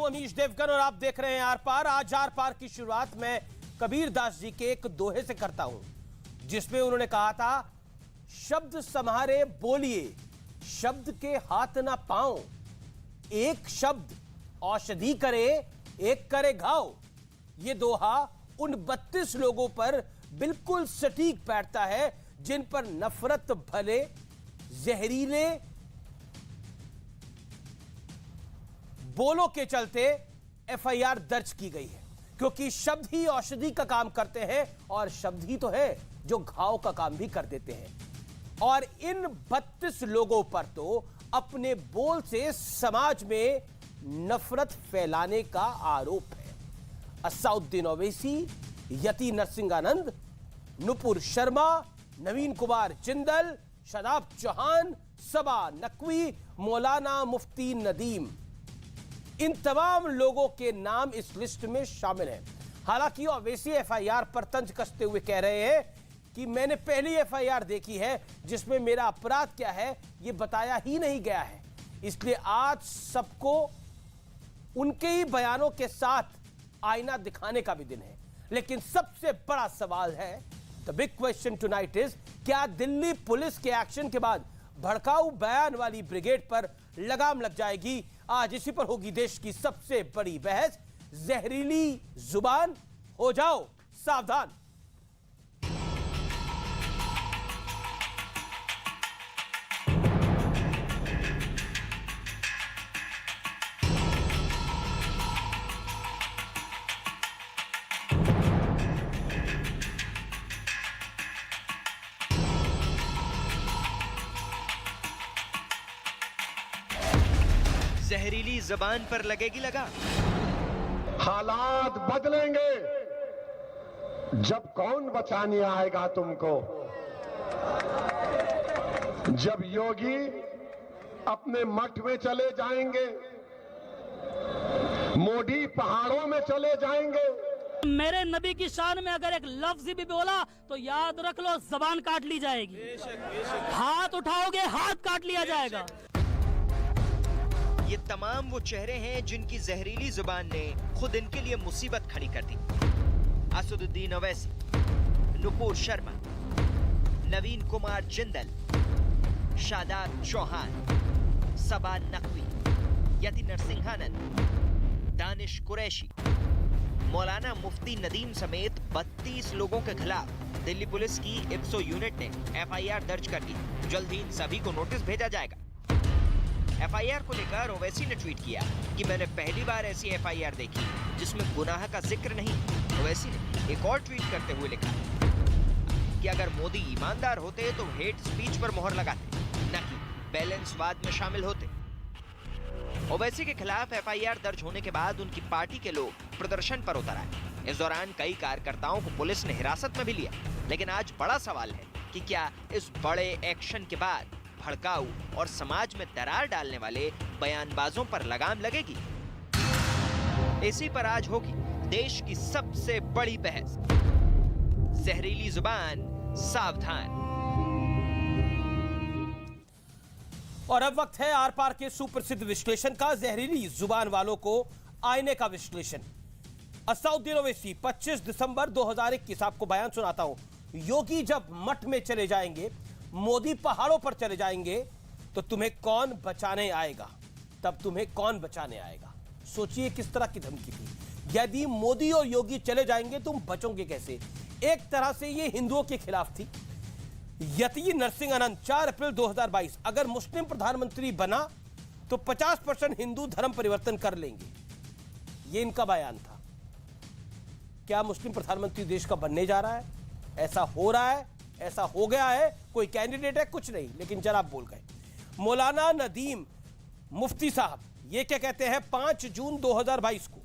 हूं अमीश देवगन और आप देख रहे हैं आर पार। आज आर पार की शुरुआत मैं कबीर दास जी के एक दोहे से करता हूं, जिसमें उन्होंने कहा था, शब्द सम्हारे बोलिए, शब्द के हाथ ना पाओ, एक शब्द औषधि करे, एक करे घाव। ये दोहा उन 32 लोगों पर बिल्कुल सटीक बैठता है जिन पर नफरत भले जहरीले बोलों के चलते एफआईआर दर्ज की गई है, क्योंकि शब्द ही औषधि का काम करते हैं और शब्द ही तो है जो घाव का काम भी कर देते हैं। और इन 32 लोगों पर तो अपने बोल से समाज में नफरत फैलाने का आरोप है। असाउद्दीन ओवैसी, यति नरसिंहानंद, नुपुर शर्मा, नवीन कुमार जिंदल, शादाब चौहान, सबा नकवी, मौलाना मुफ्ती नदीम, इन तमाम लोगों के नाम इस लिस्ट में शामिल हैं। हालांकि ओवैसी एफआईआर पर तंज कसते हुए कह रहे हैं कि मैंने पहली एफआईआर देखी है जिसमें मेरा अपराध क्या है यह बताया ही नहीं गया है, इसलिए आज सबको उनके ही बयानों के साथ आईना दिखाने का भी दिन है। लेकिन सबसे बड़ा सवाल है, the big question tonight is, क्या दिल्ली पुलिस के एक्शन के बाद भड़काऊ बयान वाली ब्रिगेड पर लगाम लग जाएगी? आज इसी पर होगी देश की सबसे बड़ी बहस। जहरीली जुबान, हो जाओ सावधान। जहरीली जबान पर लगेगी लगा। हालात बदलेंगे जब कौन बचाने आएगा तुमको। जब योगी अपने मठ में चले जाएंगे, मोदी पहाड़ों में चले जाएंगे। मेरे नबी की शान में अगर एक लफ्ज भी बोला तो याद रख लो, जबान काट ली जाएगी। हाथ उठाओगे, हाथ काट लिया जाएगा। ये तमाम वो चेहरे हैं जिनकी जहरीली जुबान ने खुद इनके लिए मुसीबत खड़ी कर दी। असदुद्दीन ओवैसी, नुपुर शर्मा, नवीन कुमार जिंदल, शादाब चौहान, सबा नकवी, यति नरसिंहानंद, दानिश कुरैशी, मौलाना मुफ्ती नदीम समेत 32 लोगों के खिलाफ दिल्ली पुलिस की 100 यूनिट ने एफआईआर दर्ज कर दी। जल्द ही इन सभी को नोटिस भेजा जाएगा। एफआईआर को लेकर ओवैसी ने ट्वीट किया कि मैंने पहली बार ऐसी एफआईआर देखी जिसमें गुनाह का जिक्र नहीं। ओवैसी ने एक और ट्वीट करते हुए लिखा कि अगर मोदी ईमानदार होते तो हेट स्पीच पर मोहर लगाते, न कि बैलेंसवाद में शामिल होते। ओवैसी के खिलाफ एफआईआर दर्ज होने के बाद उनकी पार्टी के लोग प्रदर्शन पर उतर आए। इस दौरान कई कार्यकर्ताओं को पुलिस ने हिरासत में भी लिया। लेकिन आज बड़ा सवाल है कि क्या इस बड़े एक्शन के बाद भड़काऊ और समाज में दरार डालने वाले बयानबाजों पर लगाम लगेगी? इसी पर आज होगी देश की सबसे बड़ी बहस। जहरीली जुबान, सावधान। और अब वक्त है आर पार के सुप्रसिद्ध विश्लेषण का, जहरीली जुबान वालों को आईने का विश्लेषण। असदुद्दीन ओवैसी, 25 दिसंबर 2021, आपको बयान सुनाता हूं। योगी जब मठ में चले जाएंगे, मोदी पहाड़ों पर चले जाएंगे, तो तुम्हें कौन बचाने आएगा? तब तुम्हें कौन बचाने आएगा? सोचिए किस तरह की धमकी थी। यदि मोदी और योगी चले जाएंगे तुम बचोगे कैसे? एक तरह से ये हिंदुओं के खिलाफ थी। यति नरसिंहानंद, 4 अप्रैल 2022, अगर मुस्लिम प्रधानमंत्री बना तो 50% हिंदू धर्म परिवर्तन कर लेंगे, ये इनका बयान था। क्या मुस्लिम प्रधानमंत्री देश का बनने जा रहा है? ऐसा हो रहा है, ऐसा हो गया है, कोई कैंडिडेट है? कुछ नहीं, लेकिन जनाब बोल गए। मौलाना नदीम मुफ्ती साहब, ये क्या कहते हैं, 5 जून 2022 को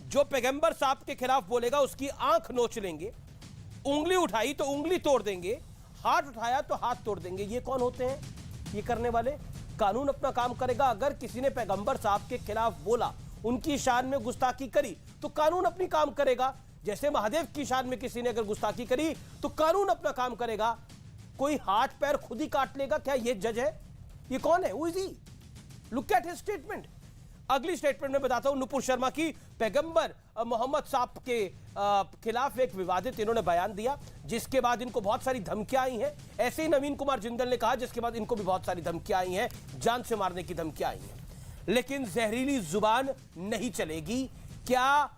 जो पैगंबर साहब के खिलाफ बोलेगा उसकी आंख नोच लेंगे, उंगली उठाई तो उंगली तोड़ देंगे, हाथ उठाया तो हाथ तोड़ देंगे। ये कौन होते हैं ये करने वाले? कानून अपना काम करेगा। अगर किसी ने पैगंबर साहब के खिलाफ बोला, उनकी शान में गुस्ताखी करी, तो कानून अपनी काम करेगा। जैसे महादेव की शान में किसी ने अगर गुस्ताखी करी तो कानून अपना काम करेगा। कोई हाथ पैर खुद ही काट लेगा? क्या ये जज है? ये कौन है? Who is he? Look at his statement. अगली स्टेटमेंट में बताता हूं नुपुर शर्मा की। पैगंबर मोहम्मद साहब के खिलाफ एक विवादित इन्होंने बयान दिया, जिसके बाद इनको बहुत सारी धमकियां आई हैं। ऐसे ही नवीन कुमार जिंदल ने कहा, जिसके बाद इनको भी बहुत सारी धमकियां आई हैं, जान से मारने की धमकियां आई हैं। लेकिन जहरीली जुबान नहीं चलेगी, क्या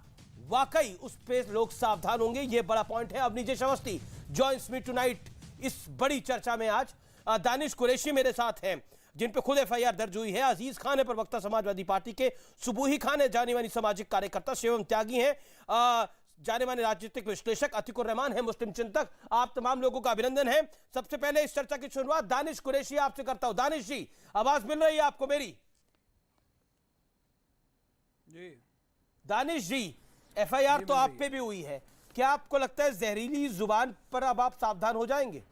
वाकई उस पर लोग सावधान होंगे? यह बड़ा पॉइंट है। Awanish Awasthi joins me tonight इस बड़ी चर्चा में। आज दानिश कुरैशी मेरे साथ हैं, जिन पे खुद एफआईआर दर्ज हुई है। अजीज खान है, प्रवक्ता समाजवादी पार्टी के। सुबूही खान है, जानी मानी सामाजिक कार्यकर्ता। शिवम त्यागी हैं, जाने माने राजनीतिक विश्लेषक। अतिकुर रहमान है, मुस्लिम चिंतक। आप तमाम लोगों का अभिनंदन है। सबसे पहले इस चर्चा की शुरुआत दानिश कुरैशी आपसे करता हूं। दानिश जी, आवाज मिल रही है आपको मेरी? जी दानिश जी, एफआईआर तो आप पे भी हुई है, क्या आपको लगता है जहरीली जुबान पर अब आप सावधान हो जाएंगे?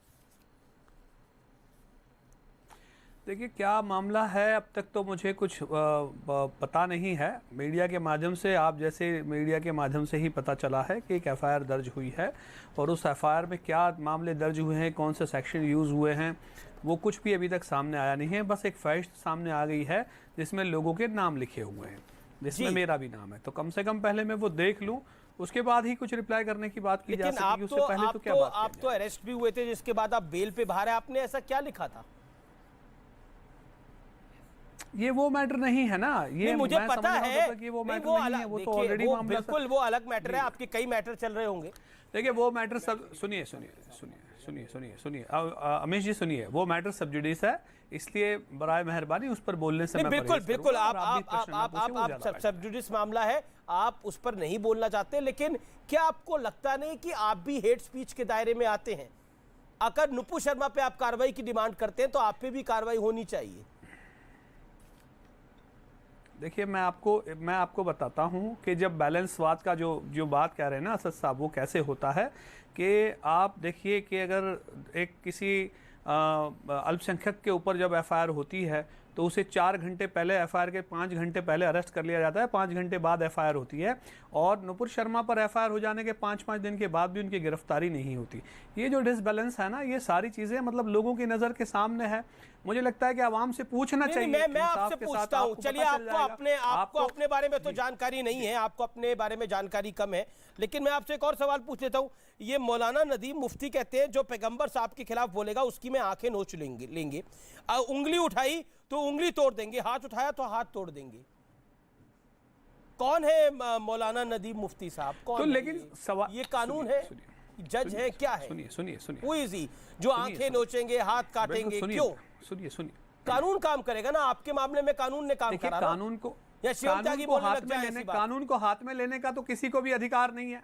देखिए, क्या मामला है अब तक तो मुझे कुछ पता नहीं है। मीडिया के माध्यम से, आप जैसे मीडिया के माध्यम से ही पता चला है कि एक एफआईआर दर्ज हुई है, और उस एफआईआर में क्या मामले दर्ज हुए हैं, कौन से सेक्शन यूज़ हुए हैं, वो कुछ भी अभी तक सामने आया नहीं है। बस एक फहरिस्त सामने आ गई है जिसमें लोगों के नाम लिखे हुए हैं, जिसमें मेरा भी नाम है। तो कम से कम पहले मैं वो देख लूं, उसके बाद ही कुछ रिप्लाई करने की बात की जा सकती है। उससे पहले तो क्या बात आप तो अरेस्ट भी हुए थे, जिसके बाद आप बेल पे बाहर है। आपने ऐसा क्या लिखा था? ये वो मैटर नहीं है ना। ये मुझे पता है कि वो मैटर नहीं है, वो तो ऑलरेडी मामला, बिल्कुल वो अलग मैटर है। आपके कई मैटर चल रहे होंगे। देखिए वो मैटर सब सुनिए अमीश जी सुनिए, वो मैटर सब जुडिस है, इसलिए बराए मेहरबानी उस पर बोलने से मैं बिल्कुल आप सब जुडिस मामला है, आप उस पर नहीं बोलना चाहते। लेकिन क्या आपको लगता नहीं कि आप भी हेट स्पीच के दायरे में आते हैं? अगर नुपुर शर्मा पे आप कार्रवाई की डिमांड करते हैं तो आप पे भी कार्रवाई होनी चाहिए। देखिए, मैं आपको बताता हूं कि जब बैलेंसवाद का जो बात कह रहे हैं ना असद साहब, वो कैसे होता है कि आप देखिए कि अगर एक किसी अल्पसंख्यक के ऊपर जब एफआईआर होती है तो उसे 4 घंटे पहले, एफआईआर के 5 घंटे पहले अरेस्ट कर लिया जाता है, 5 घंटे बाद एफआईआर होती है, और नुपुर शर्मा पर एफआईआर हो जाने के 5-5 दिन के बाद भी उनकी गिरफ्तारी नहीं होती। ये जो डिसबैलेंस है ना, ये सारी चीज़ें मतलब लोगों की नज़र के सामने है। मुझे लगता है कि आवाम से पूछना चाहिए। मैं आपसे पूछता हूं, चलिए आपको अपने बारे में तो जानकारी नहीं है, आपको अपने बारे में जानकारी कम है, लेकिन मैं आपसे एक और सवाल पूछ लेता हूं। ये मौलाना नदीम मुफ्ती कहते हैं जो पैगंबर साहब के खिलाफ बोलेगा उसकी मैं आंखें नोच लेंगे, उंगली उठाई तो उंगली तोड़ देंगे, हाथ उठाया तो हाथ तोड़ देंगे। कौन है मौलाना नदीम मुफ्ती साहब? कौन? तो लेकिन सवाल, ये कानून है, जज है, क्या है? सुनिए Who is he? जो आंखें नोचेंगे, हाथ काटेंगे, क्यों? सुनिए कानून काम करेगा ना। आपके मामले में कानून ने काम करा। कानून को हाथ में लेने का तो किसी को भी अधिकार नहीं है,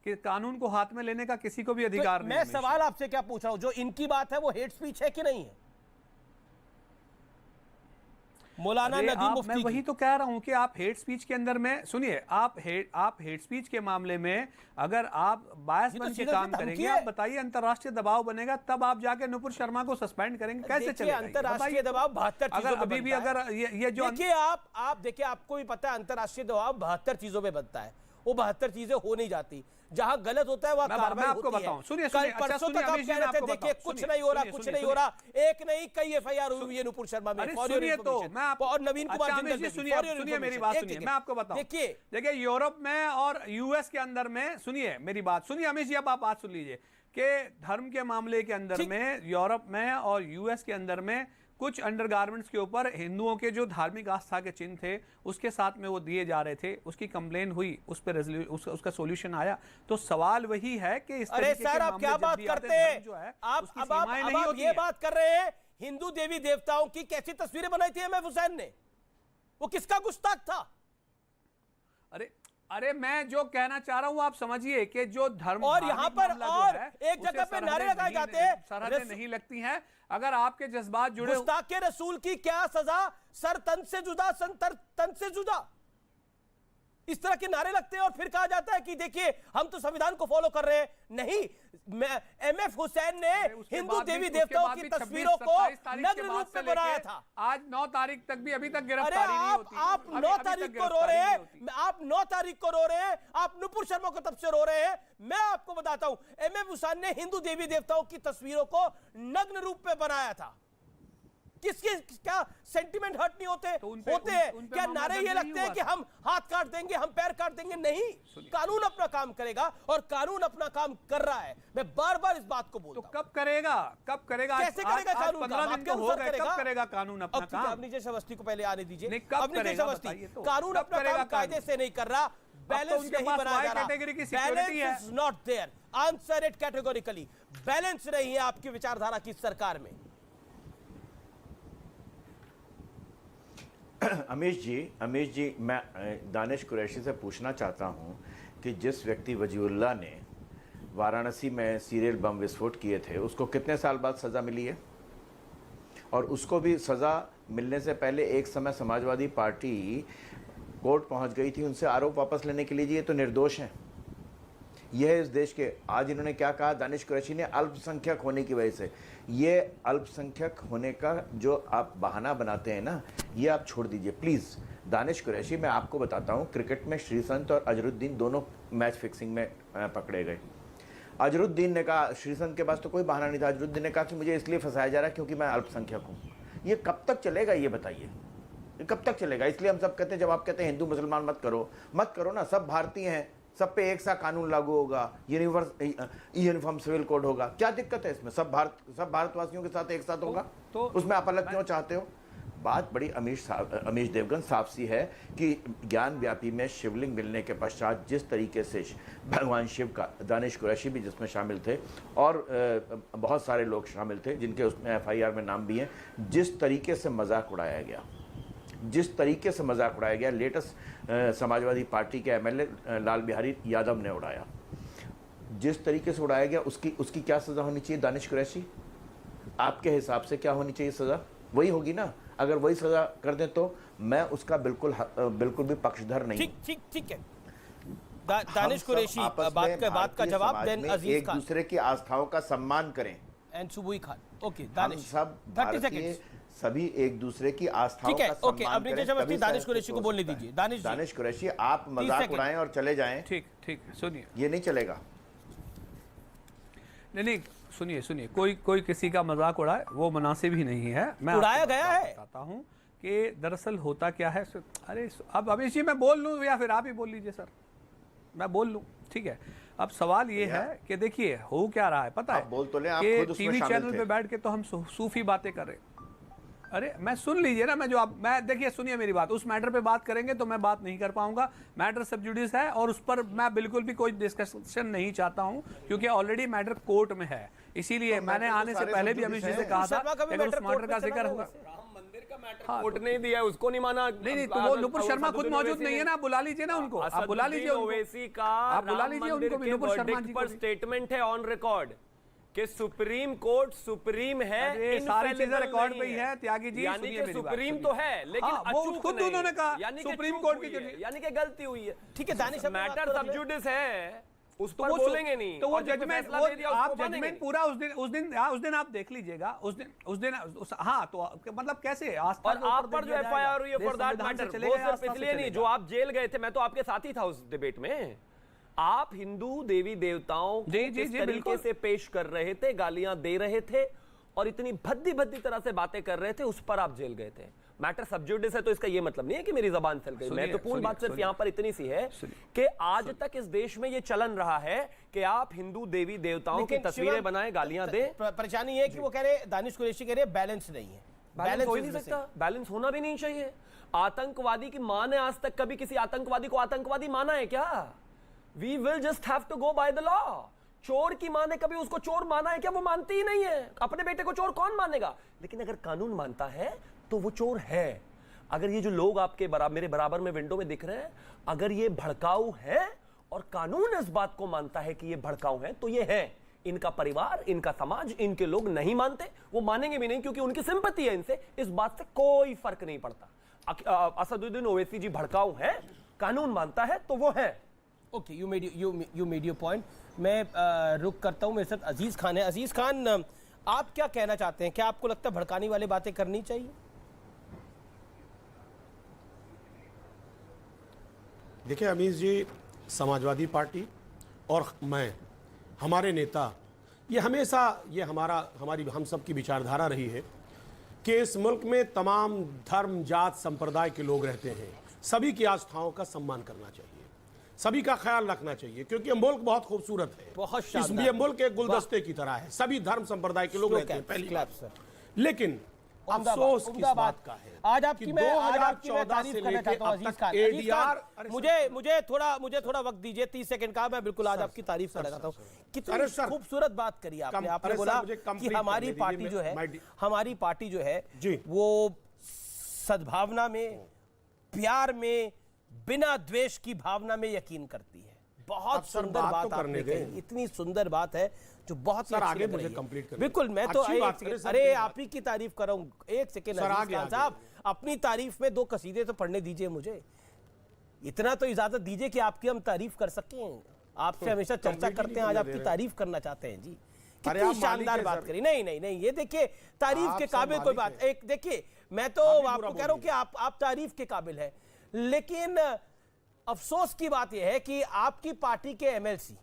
कि कानून को हाथ में लेने का किसी को भी अधिकार नहीं है। मैं सवाल आपसे क्या पूछ रहा हूं, जो इनकी बात है वो हेट स्पीच है कि नहीं है? मौलाना नदीम मुफ्ती, मैं वही तो कह रहा हूं कि आप हेट स्पीच के अंदर में, सुनिए, आप हेट स्पीच के मामले में अगर आप बायस बन के काम करेंगे, आप बताइए अंतर्राष्ट्रीय दबाव बनेगा, तब आप जाके नुपुर शर्मा को सस्पेंड करेंगे, कैसे चलेगा? अंतर्राष्ट्रीय दबाव 72 अगर अभी भी अगर ये जो देखिए आप देखिए, आपको भी पता है अंतर्राष्ट्रीय दबाव 72 चीजों पे बनता है। वो 72 चीजें हो नहीं जाती, जहां गलत होता है वहां कार्रवाई आपको होती बताऊं। है। सुनिए, परसों तक आप कह रहे थे देखिए कुछ नहीं हो रहा, एक नहीं कई एफआईआर हुई है नुपुर शर्मा में। सुनिए तो मैं और नवीन कुमार जिंदल, सुनिए मेरी बात सुनिए, मैं आपको बताऊं। देखिए यूरोप में और यूएस के अंदर में, सुनिए मेरी बात सुनिए अमीश जी, अब आप बात सुन लीजिए कि धर्म के मामले के अंदर में यूरोप में और यूएस के अंदर में कुछ अंडरगारमेंट्स के ऊपर हिंदुओं के जो धार्मिक आस्था के चिन्ह थे उसके साथ में वो दिए जा रहे थे, उसकी कंप्लेन हुई, उस पर उसका सॉल्यूशन आया। तो सवाल वही है कि इस अरे सर आप क्या बात करते हैं, जो है आप ये बात कर रहे हैं हिंदू देवी देवताओं की कैसी तस्वीरें बनाई थी एमएफ हुसैन ने? वो किसका गुस्ताख था? अरे मैं जो कहना चाह रहा हूं आप समझिए कि जो धर्म और यहाँ पर और एक जगह पे नारे लगाए जाते हैं, सरहदें नहीं लगती हैं अगर आपके जज्बात जुड़े। गुस्ताखे रसूल की क्या सजा, सर तन से जुदा, तन से जुदा, इस तरह के नारे लगते हैं और फिर कहा जाता है कि देखिए हम तो संविधान को फॉलो कर रहे हैं। नहीं, एमएफ हुसैन ने हिंदू देवी देवताओं की तस्वीरों को नग्न रूप में बनाया था। आज 9 तारीख तक भी अभी तक गिरफ्तारी नहीं होती। आप 9 तारीख को रो रहे हैं, आप 9 तारीख को रो रहे हैं, आप नुपुर शर्मा को तब से रो रहे हैं। मैं आपको बताता हूं, एमएफ हुसैन ने हिंदू देवी देवताओं की तस्वीरों को नग्न रूप में बनाया था। किसके क्या सेंटिमेंट हर्ट नहीं होते? तो उन पे- होते हैं। उन पे क्या मामला नारे दर्ज ये नहीं लगते हैं हुआ कि हम हाथ काट देंगे, हम पैर काट देंगे? नहीं, कानून अपना काम करेगा और कानून अपना काम कर रहा है। मैं बार बार इस बात को तो बोलता हूं। कब करेगा? कैसे करेगा कानून? 15 दिन तो हो गए, कब करेगा कानून अपना काम? अब नीचे अवस्थी को पहले आने दीजिए। नहीं, कब अब नीचे करेगा अवस्थी बताइए तो। कानून कब अपना करेगा काम कायदे कानून? से नहीं कर रहा, बैलेंस उनके नहीं पास बनाया जा Y कैटेगरी की रहा, सिक्योरिटी है। Balance is not there. Answer it categorically. Balance नहीं है आपकी विचारधारा की सरकार में। अमीश जी, मैं दानिश कुरैशी से पूछना चाहता हूं कि जिस व्यक्ति वजीउल्लाह ने वाराणसी में सीरियल बम विस्फोट किए थे, उसको कितने साल बाद सज़ा मिली है? और उसको भी सज़ा मिलने से पहले एक समय समाजवादी पार्टी कोर्ट पहुंच गई थी उनसे आरोप वापस लेने के लिए, ये तो निर्दोष हैं। यह है इस देश के। आज इन्होंने क्या कहा दानिश कुरैशी ने, अल्पसंख्यक होने की वजह से। ये अल्पसंख्यक होने का जो आप बहाना बनाते हैं ना, ये आप छोड़ दीजिए प्लीज़। दानिश कुरैशी, मैं आपको बताता हूँ, क्रिकेट में श्रीसंत और अजरुद्दीन दोनों मैच फिक्सिंग में पकड़े गए। अजरुद्दीन ने कहा, श्रीसंत के पास तो कोई बहाना नहीं था, अजरुद्दीन ने कहा कि मुझे इसलिए फंसाया जा रहा है क्योंकि मैं अल्पसंख्यक हूँ। ये कब तक चलेगा ये बताइए? ये कब तक चलेगा? इसलिए हम सब कहते हैं, जब आप कहते हैं हिंदू मुसलमान मत करो ना, सब भारतीय हैं, सब पे एक सा कानून लागू होगा, यूनिफॉर्म सिविल कोड होगा, क्या दिक्कत है इसमें? सब भारतवासियों के साथ एक साथ होगा, तो उसमें आप अलग क्यों चाहते हो? बात बड़ी अमीश देवगन साफ सी है कि ज्ञान व्यापी में शिवलिंग मिलने के पश्चात जिस तरीके से भगवान शिव का, दानिश कुरैशी भी जिसमें शामिल थे और बहुत सारे लोग शामिल थे जिनके उसमें FIR में नाम भी हैं, जिस तरीके से मजाक उड़ाया गया, लेटेस्ट समाजवादी पार्टी के MLA लाल बिहारी यादव ने उड़ाया, जिस तरीके से उड़ाया गया, उसकी क्या सज़ा होनी चाहिए दानिश कुरैशी? आपके हिसाब से क्या होनी चाहिए सज़ा? वही होगी ना। अगर वही सज़ा कर दें तो मैं उसका बिल्कुल भी पक्षधर नहीं। ठीक है। दानिश कुरैशी बात का जवाब दें। अजीज एक खान, दूसरे की आस्थाओं का सम्मान करें। एंड सुबुई खान। ओके हम दानिश, सब 30 भारतीय सेकंड्स। सभी एक दूसरे की आस्थाओं ठीक है, का सम्मान ओके, अब नीचे करें, समझती तभी दानिश शायद कुरैशी को कुछ हो बोलने सकता है। दीजिए। दानिश जी। दानिश कुरैशी, आप मजाक सेकंड। उड़ाएं और चले जाएं, ठीक सुनिए। ये नहीं चलेगा। नहीं, सुनिए, कोई किसी का मजाक उड़ाए वो मुनासिब ही नहीं है। मैं उड़ाया आपको गया है। बताता हूँ कि दरअसल होता क्या है। अरे अब अमीश जी मैं बोल लूँ या फिर आप ही बोल लीजिए? सर मैं बोल लूँ, ठीक है। अब सवाल ये है कि देखिए हो क्या रहा है पता आप बोल तो लें, आप है खुद कि उसमें टीवी शामिल चैनल थे। पे बैठ के तो हम सूफी बातें कर रहे हैं। अरे मैं सुन लीजिए ना, मैं देखिए सुनिए मेरी बात। उस मैटर पे बात करेंगे तो मैं बात नहीं कर पाऊंगा। मैटर सब जुडिस है और उस पर मैं बिल्कुल भी कोई डिस्कशन नहीं चाहता हूं क्योंकि ऑलरेडी मैटर कोर्ट में है। इसीलिए मैंने आने से पहले भी अमीश जी से कहा था कि अगर उस मैटर का जिक्र होगा। कोर्ट नहीं दिया है, उसको नहीं माना। नहीं तो वो नुपुर शर्मा खुद मौजूद नहीं है ना, बुला लीजिए ना उनको, आप बुला लीजिए ओवैसी का आप बुला लीजिए उनको भी, नुपुर शर्मा जी पर स्टेटमेंट है ऑन रिकॉर्ड कि सुप्रीम कोर्ट सुप्रीम है, सारी चीजें रिकॉर्ड पे ही है। त्यागी जी यानी कि सुप्रीम तो है लेकिन वो खुद उन्होंने कहा यानी सुप्रीम कोर्ट की, यानी कि गलती हुई है। ठीक है दानिश, मैटर सब जुडिस है, उस तो पर वो बोलेंगे नहीं। तो वो और जो जजमेंट, फैसला दे दिया आप उसको मानेंगे जजमेंट पूरा उस दिन आप देख लीजिएगा। उस दिन हाँ, तो मतलब कैसे आस्था और आप पर जो FIR हुई है फॉर दैट मैटर, वो सिर्फ इसलिए नहीं जो आप जेल गए थे, मैं तो आपके साथ ही था उस डिबेट में। आप हिंदू देवी देवताओं को किस तरीके से पेश कर रहे थे, गालियां दे रहे थे और इतनी भद्दी तरह से बातें कर रहे थे, उस पर आप जेल गए थे। मैटर सब जुडिस है तो इसका यह मतलब नहीं है कि मेरी जबान चल गई। महत्वपूर्ण बात सिर्फ यहां पर इतनी सी है कि आज तक इस देश में यह चलन रहा है कि आप हिंदू देवी देवताओं की तस्वीरें बनाए, गालियां दे। परेशानी है कि वो कह रहे, दानिश कुरैशी कह रहे बैलेंस नहीं है। बैलेंस हो ही नहीं सकता, बैलेंस होना भी नहीं चाहिए। आतंकवादी की मां ने आज तक कभी किसी आतंकवादी को आतंकवादी माना है क्या? We will just have to go by the law. चोर की मां ने कभी उसको चोर माना है क्या? वो मानती ही नहीं है। अपने बेटे को चोर कौन मानेगा? लेकिन अगर कानून मानता है तो वो चोर है। अगर ये जो लोग आपके मेरे बराबर में विंडो में दिख रहे हैं, अगर ये भड़काऊ है और कानून इस बात को मानता है कि ये भड़काऊ है, तो ये है। इनका परिवार, इनका समाज, इनके लोग नहीं मानते, वो मानेंगे भी नहीं क्योंकि उनकी सिंपैथी है इनसे। इस बात से कोई फर्क नहीं पड़ता। असदुद्दीन ओवैसी जी भड़काऊ है, कानून मानता है तो वो है। Okay, you made your point. मैं रुक करता हूं, मेरे साथ अजीज खान है। अजीज खान, आप क्या कहना चाहते हैं? क्या आपको लगता है भड़काने वाली बातें करनी चाहिए? देखिए अमीश जी, समाजवादी पार्टी और हमारे नेता, ये हमेशा हम सब की विचारधारा रही है कि इस मुल्क में तमाम धर्म, जात, संप्रदाय के लोग रहते हैं। सभी की आस्थाओं का सम्मान करना चाहिए, सभी का ख्याल रखना चाहिए, क्योंकि ये मुल्क बहुत खूबसूरत है। बहुत इसमें ये मुल्क एक गुलदस्ते की तरह है, सभी धर्म संप्रदाय के लोग रहते हैं। पहली बात, लेकिन अफसोस किस बात का है आज आपकी कि मैं 2014 तारीफ से करना लेके चाहता हूं अब अजीज तक खान। अजीज एडीआर खान, मुझे थोड़ा वक्त दीजिए, 30 सेकंड का। मैं बिल्कुल आज आपकी तारीफ करना चाहता हूं। कितनी खूबसूरत बात करी आपने। आपने बोला कि हमारी पार्टी जो है, हमारी पार्टी जो है वो सद्भावना में, प्यार में, बिना द्वेष की भावना में यकीन करती है। बहुत सुंदर बात आपने कही, इतनी सुंदर बात है जो बहुत ही आगे मुझे कंप्लीट करना। बिल्कुल, मैं तो अरे आप ही की तारीफ कर रहा हूं। एक सेकेंड साहब, अपनी तारीफ में 2 कसीदे तो पढ़ने दीजिए मुझे। इतना तो इजाजत दीजिए कि आपकी हम तारीफ कर सकें। आपसे हमेशा चर्चा करते हैं, आज आपकी तारीफ करना चाहते हैं जी। कितनी शानदार बात करी। नहीं, ये देखिए तारीफ के काबिल कोई बात। एक देखिए, मैं तो आपको कह रहा हूं कि आप तारीफ के काबिल है, लेकिन अफसोस की बात यह है कि आपकी पार्टी के एमएलसी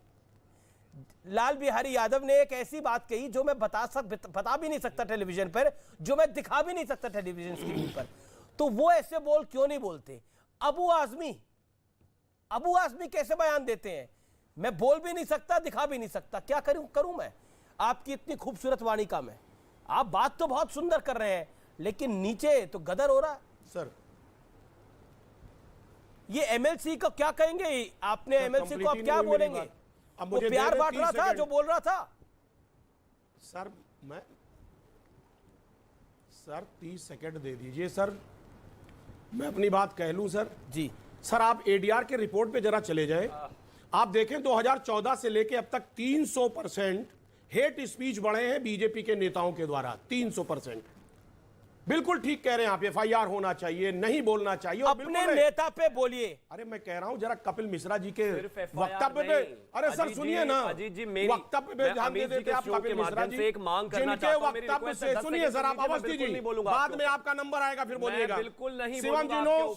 लाल बिहारी यादव ने एक ऐसी बात कही जो मैं बता भी नहीं सकता टेलीविजन पर, जो मैं दिखा भी नहीं सकता टेलीविजन स्क्रीन पर। तो वो ऐसे बोल क्यों नहीं बोलते? अबू आजमी कैसे बयान देते हैं? मैं बोल भी नहीं सकता, दिखा भी नहीं सकता। क्या करूं मैं आपकी इतनी खूबसूरत वाणी का? मैं आप बात तो बहुत सुंदर कर रहे हैं, लेकिन नीचे तो गदर हो रहा है। सर, ये एमएलसी को क्या कहेंगे? आपने एमएलसी को आप क्या बोलेंगे? अब वो प्यार बांट रहा था जो बोल रहा था। सर 30 सेकंड दे दीजिए सर, मैं अपनी बात कह लूं सर। जी सर, आप एडीआर के रिपोर्ट पे जरा चले जाएं। आप देखें 2014 से लेके अब तक 300% हेट स्पीच बढ़े हैं बीजेपी के नेताओं के द्वारा। 300%। बिल्कुल ठीक कह रहे हैं आप, एफआईआर होना चाहिए, नहीं बोलना चाहिए। अपने नेता पे बोलिए। अरे मैं कह रहा हूं जरा कपिल मिश्रा जी के वक्तव्य पे, अरे सर सुनिए ना, वक्तव्य पे ध्यान दे देते आप कपिल मिश्रा जी, एक मांग करना जिनके वक्तव्य से सुनिए सर, आप अवस्थी जी, बाद में आपका नंबर आएगा फिर बोलिएगा। बिल्कुल नहीं, शिवम जी नो,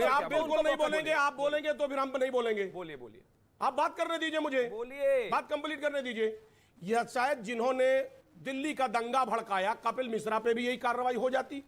आप बिल्कुल नहीं बोलेंगे। आप बोलेंगे तो फिर हम नहीं बोलेंगे। बोलिए, आप बात करने दीजिए मुझे, बोलिए, बात कंप्लीट करने दीजिए। यह शायद जिन्होंने दिल्ली का दंगा भड़काया, कपिल मिश्रा पे भी यही कार्रवाई हो जाती,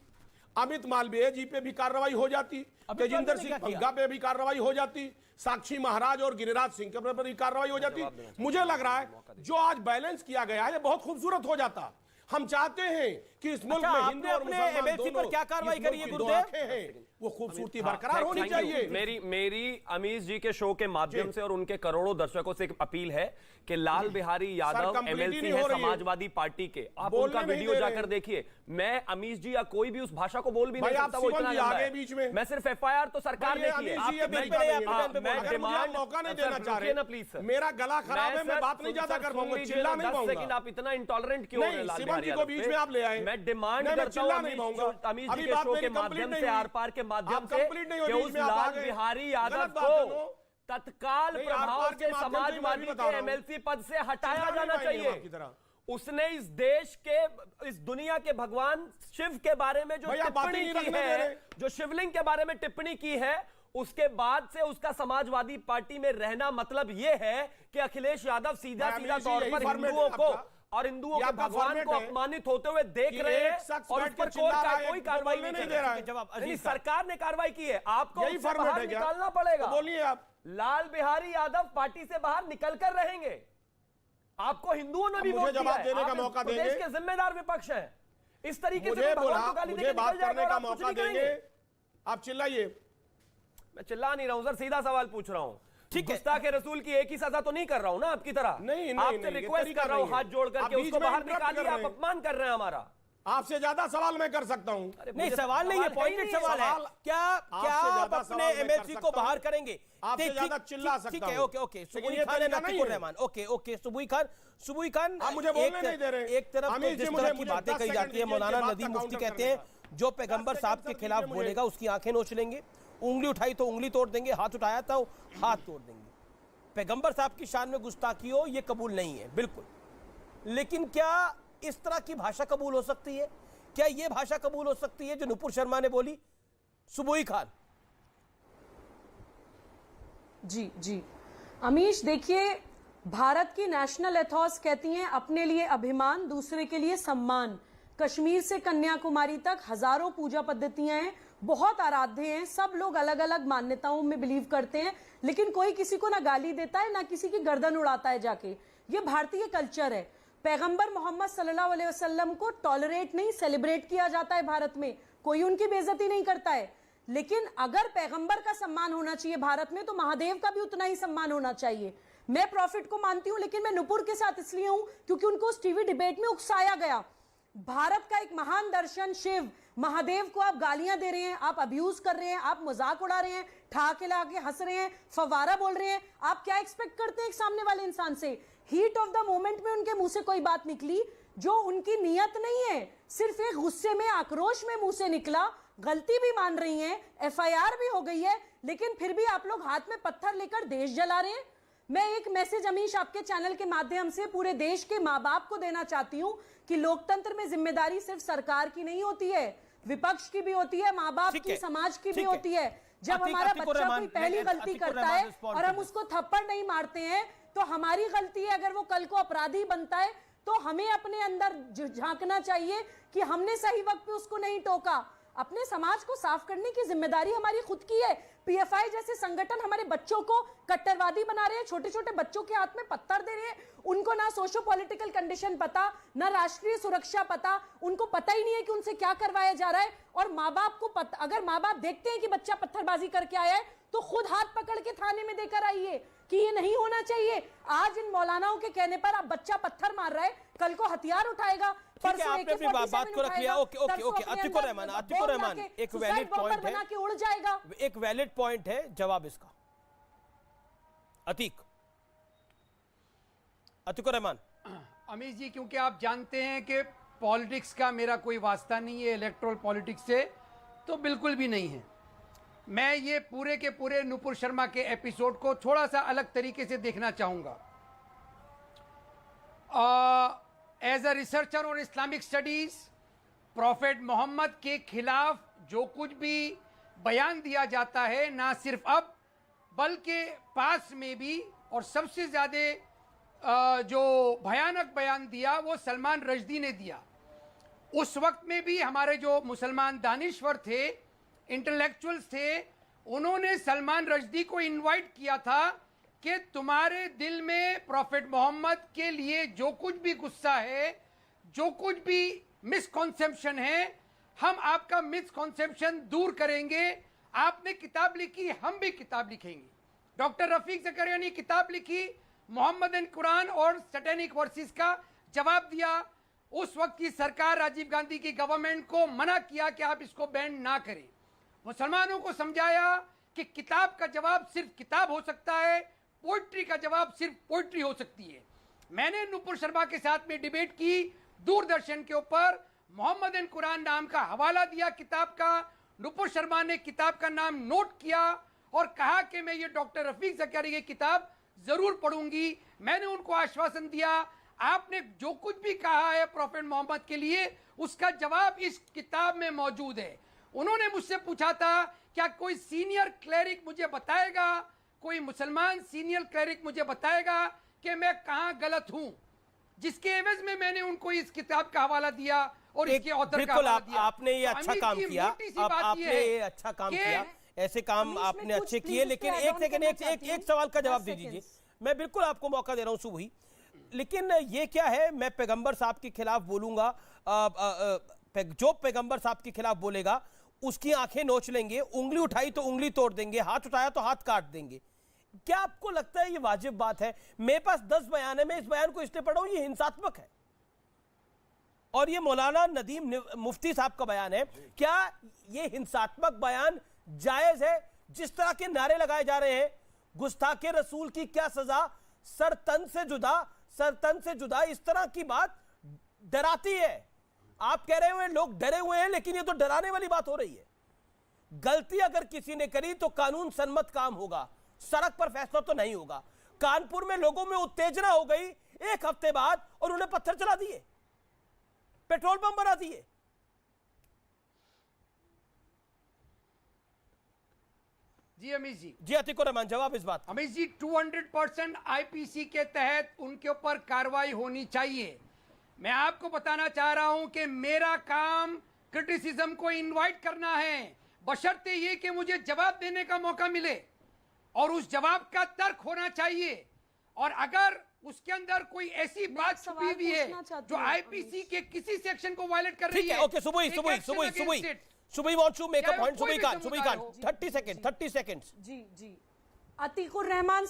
अमित मालवीय जी पे भी कार्रवाई हो जाती, तेजिंदर सिंह भंगा पे भी कार्रवाई हो जाती, साक्षी महाराज और गिरिराज सिंह के पर भी कार्रवाई हो जाती। मुझे लग रहा है जो आज बैलेंस किया गया है ये बहुत खूबसूरत हो जाता। हम चाहते हैं कि इस मुल्क में हिंदू और मुसलमान एमएलसी पर क्या कार्रवाई करी है गुरुदेव? वो खूबसूरती बरकरार होनी चाहिए। मेरी अमीश जी के शो के माध्यम से और उनके करोड़ों दर्शकों से एक अपील है कि लाल बिहारी यादव एमएलसी है समाजवादी पार्टी के। आप उनका वीडियो जाकर देखिए। मैं अमीश जी या कोई भी उस भाषा को बोल भी नहीं सकता, वो इतना आगे बीच में। मैं सिर्फ एफआईआर तो सरकार ने की है। मौका नहीं देना चाह रहे ना प्लीज सर, मेरा गला खराब है, मैं बात नहीं ज्यादा कर पाऊंगा, चिल्ला नहीं पाऊंगा। लेकिन आप इतना इंटॉलरेंट क्यों हो रहे हैं लाल बिहारी को बीच में आप ले आए? मैं डिमांड करता हूं अमीश जी के शो के माध्यम से, आर पार के माध्यम से, कि उस लाल बिहारी यादव को तत्काल प्रभाव से समाजवादी के एमएलसी पद से हटाया जाना चाहिए। उसने इस देश के, इस दुनिया के भगवान शिव के बारे में जो टिप्पणी की है, जो शिवलिंग के बारे में टिप्पणी की है, उसके बाद से उसका समाजवादी पार्टी में रहना मतलब यह है कि अखिलेश यादव सीधा तौर पर हिंदुओं को और हिंदुओं के भगवान को अपमानित होते हुए देख रहे हैं और उस पर कोई कार्रवाई नहीं दे रहा है। जवाब सरकार ने कार्रवाई की है, आपको उससे बाहर निकालना पड़ेगा। बोलिए आप। लाल बिहारी यादव पार्टी से बाहर निकल कर रहेंगे। आपको हिंदुओं ने भी वोट दिया है, देने का मौका देंगे। देश के जिम्मेदार विपक्ष हैं। इस तरीके से मुझे बात करने का मौका देंगे। आप चिल्लाइए। मैं चिल्ला नहीं रहा हूं सर, सीधा सवाल पूछ रहा हूं। ठीक है, गुस्ताखे रसूल की एक ही सजा तो नहीं कर रहा हूं ना आपकी तरह। नहीं, आपसे रिक्वेस्ट कर रहा हूं हाथ जोड़ करके उसको बाहर निकालिए। आप अपमान कर रहे हैं हमारा। आपसे ज्यादा सवाल मैं कर सकता हूं। नहीं, सवाल नहीं है, पॉइंटेड सवाल है। क्या आप अपने एमएलसी को बाहर करेंगे? आपसे ज्यादा चिल्ला सकता हूं। ओके, सुबुई खान है, नकीबुर रहमान। ओके, सुबुई खान आप मुझे बोलने नहीं दे रहे। एक तरफ तो जिस तरह की बातें कही जाती है, मौलाना नदीम मुफ्ती कहते हैं जो पैगंबर साहब के खिलाफ बोलेगा उसकी आंखें नोच लेंगे, उंगली उठाई तो उंगली तोड़ देंगे, हाथ उठाया तो हाथ तोड़ देंगे। पैगंबर साहब की शान में गुस्ताखी हो ये कबूल नहीं है, बिल्कुल। लेकिन क्या इस तरह की भाषा कबूल हो सकती है? क्या ये भाषा कबूल हो सकती है जो नुपुर शर्मा ने बोली? सुबुई खान जी अमीश, देखिए, भारत की नेशनल एथॉस कहती हैं अपने लिए अभिमान, दूसरे के लिए सम्मान। कश्मीर से कन्याकुमारी तक हजारों पूजा पद्धतियां हैं, बहुत आराध्य हैं, सब लोग अलग अलग मान्यताओं में बिलीव करते हैं, लेकिन कोई किसी को ना गाली देता है ना किसी की गर्दन उड़ाता है जाके। ये भारतीय कल्चर है। पैगंबर मोहम्मद सल्लल्लाहु अलैहि वसल्लम को टॉलरेट नहीं, सेलिब्रेट किया जाता है भारत में, कोई उनकी बेइज्जती नहीं करता है। लेकिन अगर पैगंबर का सम्मान होना चाहिए भारत में, तो महादेव का भी उतना ही सम्मान होना चाहिए। मैं प्रॉफिट को मानती हूं, लेकिन मैं नुपुर के साथ इसलिए हूं क्योंकि उनको उस टीवी डिबेट में उकसाया गया। भारत का एक महान दर्शन शिव महादेव को आप गालियां दे रहे हैं, आप अब्यूज कर रहे हैं, आप मजाक उड़ा रहे हैं, ठहाके लगा के हंस रहे हैं, फवारा बोल रहे हैं। आप क्या एक्सपेक्ट करते हैं एक सामने वाले इंसान से? हीट ऑफ द मोमेंट में उनके मुंह से कोई बात निकली जो उनकी नियत नहीं है, सिर्फ एक गुस्से में, आक्रोश में मुंह से निकला। गलती भी मान रही हैं, एफआईआर भी हो गई है, लेकिन फिर भी आप लोग हाथ में पत्थर लेकर देश जला रहे हैं। मैं एक मैसेज अमीश आपके चैनल के माध्यम से पूरे देश के माँ बाप को देना चाहती हूँ कि लोकतंत्र में जिम्मेदारी सिर्फ सरकार की नहीं होती है, विपक्ष की भी होती है, माँ बाप की, समाज की भी होती है। जब हमारा बच्चा कोई पहली गलती करता है और हम उसको थप्पड़ नहीं मारते हैं, तो हमारी गलती है। अगर वो कल को अपराधी बनता है तो हमें अपने अंदर झांकना चाहिए कि हमने सही वक्त पे उसको नहीं टोका। अपने समाज को साफ करने की जिम्मेदारी हमारी खुद की है। पीएफआई जैसे संगठन हमारे बच्चों को कट्टरवादी बना रहे हैं, छोटे छोटे बच्चों के हाथ में पत्थर दे रहे हैं। उनको ना सोशो पॉलिटिकल कंडीशन पता, ना राष्ट्रीय सुरक्षा पता, उनको पता ही नहीं है कि उनसे क्या करवाया जा रहा है। और माँ बाप को पता, अगर माँ बाप देखते हैं कि बच्चा पत्थरबाजी करके आया है तो खुद हाथ पकड़ के थाने में देकर आइए कि ये नहीं होना चाहिए। आज इन मौलानाओं के कहने पर अब बच्चा पत्थर मार रहा है, कल को हथियार उठाएगा, परसों आपने अपनी बात को रख लिया। Okay okay okay, Atikur Rahman एक वैलिड पॉइंट है, कि उड़ जाएगा। एक वैलिड पॉइंट है, जवाब इसका। अतिकुर रहमान। अमीश जी, क्योंकि आप जानते हैं कि पॉलिटिक्स का मेरा कोई वास्ता नहीं है, इलेक्टोरल पॉलिटिक्स से तो बिल्कुल भी नहीं है। मैं ये पूरे के पूरे नुपुर शर्मा के एपिसोड को थोड़ा सा अलग तरीके से देखना चाहूँगा। As a researcher on Islamic studies, prophet Muhammad के खिलाफ जो कुछ भी बयान दिया जाता है, ना सिर्फ अब बल्कि पास में भी, और सबसे ज़्यादा जो भयानक बयान दिया वो सलमान रश्दी ने दिया। उस वक्त में भी हमारे जो मुसलमान दानिश्वर थे, इंटेलेक्चुअल्स थे, उन्होंने सलमान रश्दी को इनवाइट किया था कि तुम्हारे दिल में प्रॉफेट मोहम्मद के लिए जो कुछ भी गुस्सा है, जो कुछ भी मिसकॉन्सेप्शन है, हम आपका मिसकॉन्सेप्शन दूर करेंगे। आपने किताब लिखी, हम भी किताब लिखेंगे। डॉक्टर रफीक ज़करिया ने किताब लिखी, मोहम्मद एंड कुरान और सैटेनिक वर्सेस का जवाब दिया। उस वक्त की सरकार, राजीव गांधी की गवर्नमेंट को मना किया कि आप इसको बैन ना करें। मुसलमानों को समझाया कि किताब का जवाब सिर्फ किताब हो सकता है, पोइट्री का जवाब सिर्फ पोइट्री हो सकती है। मैंने नुपुर शर्मा के साथ में डिबेट की दूरदर्शन के ऊपर, मोहम्मद एंड कुरान नाम का हवाला दिया किताब का। नुपुर शर्मा ने किताब का नाम नोट किया और कहा कि मैं ये डॉक्टर रफीक ज़करिया की किताब जरूर पढ़ूंगी। मैंने उनको आश्वासन दिया, आपने जो कुछ भी कहा है प्रॉफेट मोहम्मद के लिए, उसका जवाब इस किताब में मौजूद है। उन्होंने मुझसे पूछा था क्या कोई सीनियर क्लेरिक मुझे बताएगा, कोई मुसलमान सीनियर क्लेरिक मुझे बताएगा कि मैं कहां गलत हूं, जिसके एवज में मैंने उनको इस किताब का हवाला दिया और इसके ऑथर का हवाला दिया। आपने ये अच्छा काम किया, आपने ये अच्छा काम किया, ऐसे काम आपने अच्छे किए। लेकिन एक सेकंड, एक सवाल का जवाब दे दीजिए। मैं बिल्कुल आपको मौका दे रहा हूं सुबह, लेकिन ये क्या है, मैं पैगंबर साहब के खिलाफ बोलूंगा, जो पैगंबर साहब के खिलाफ बोलेगा उसकी आंखें नोच लेंगे, उंगली उठाई तो उंगली तोड़ देंगे, हाथ उठाया तो हाथ काट देंगे। क्या आपको लगता है ये वाजिब बात है? मेरे पास 10 बयान है, मैं इस बयान को इसलिए पढ़ रहा हूं, ये हिंसात्मक है और ये मौलाना नदीम मुफ्ती साहब का बयान है। क्या ये हिंसात्मक बयान जायज है? जिस तरह के नारे लगाए जा रहे हैं, गुस्ताखे रसूल की क्या सजा, सर तन से जुदा, इस तरह की बात डराती है। आप कह रहे हुए लोग डरे हुए हैं, लेकिन ये तो डराने वाली बात हो रही है। गलती अगर किसी ने करी तो कानून सम्मत काम होगा, सड़क पर फैसला तो नहीं होगा। कानपुर में लोगों में उत्तेजना हो गई 1 हफ्ते बाद और उन्हें पत्थर चला दिए, पेट्रोल पंप बना दिए। जी अमीश जी, जी अतिकुर रहमान, जवाब इस बात। अमीश जी, 200% आईपीसी के तहत उनके ऊपर कार्रवाई होनी चाहिए। मैं आपको बताना चाह रहा हूं कि मेरा काम क्रिटिसिज्म को इनवाइट करना है, बशर्ते ये कि मुझे जवाब देने का मौका मिले और उस जवाब का तर्क होना चाहिए। और अगर उसके अंदर कोई ऐसी बात छुपी हुई है जो आईपीसी के किसी सेक्शन को वायलेट कर रही ठीक है, है, okay, Subuhi wants to make a point, Subuhi Khan 30 seconds. जी अतीकुर रहमान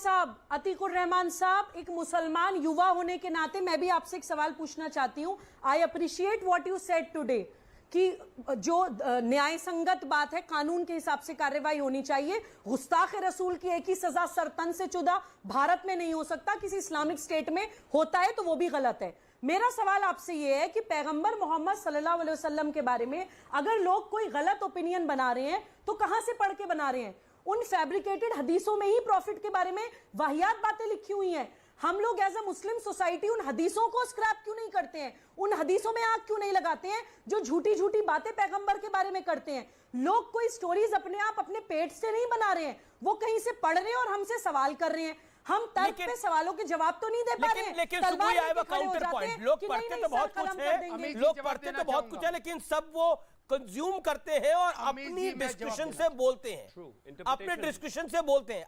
साहब, एक मुसलमान युवा होने के नाते मैं भी आपसे एक सवाल पूछना चाहती हूँ। I appreciate what you said today कि जो न्याय संगत बात है, कानून के हिसाब से कार्रवाई होनी चाहिए। गुस्ताख रसूल की एक ही सजा सरतन से जुदा भारत में नहीं हो सकता, किसी इस्लामिक स्टेट में होता है तो वो भी गलत है। मेरा सवाल आपसे ये है कि पैगंबर मोहम्मद सल्लल्लाहु अलैहि वसल्लम के बारे में अगर लोग कोई गलत ओपिनियन बना रहे हैं तो कहां से पढ़ के बना रहे हैं? उन फैब्रिकेटेड हदीसों में ही प्रॉफिट के बारे में वाहियात बातें लिखी हुई हैं। हम लोग एज अ मुस्लिम सोसाइटी उन हदीसों को स्क्रैप क्यों नहीं करते हैं? उन हदीसों में आग क्यों नहीं लगाते हैं जो झूठी झूठी बातें पैगंबर के बारे में करते हैं? लोग कोई स्टोरीज अपने आप अपने पेट से नहीं बना रहे हैं, वो कहीं से पढ़ रहे हैं और हमसे सवाल कर रहे हैं। हम तर्क पे सवालों के जवाब तो नहीं दे पा रहे हैं। लेकिन काउंटर पॉइंट, लोग पढ़ते तो बहुत कुछ है, लेकिन सब वो कंज्यूम करते हैं और अपनी डिस्कशन से बोलते हैं, अपने डिस्कशन से बोलते हैं।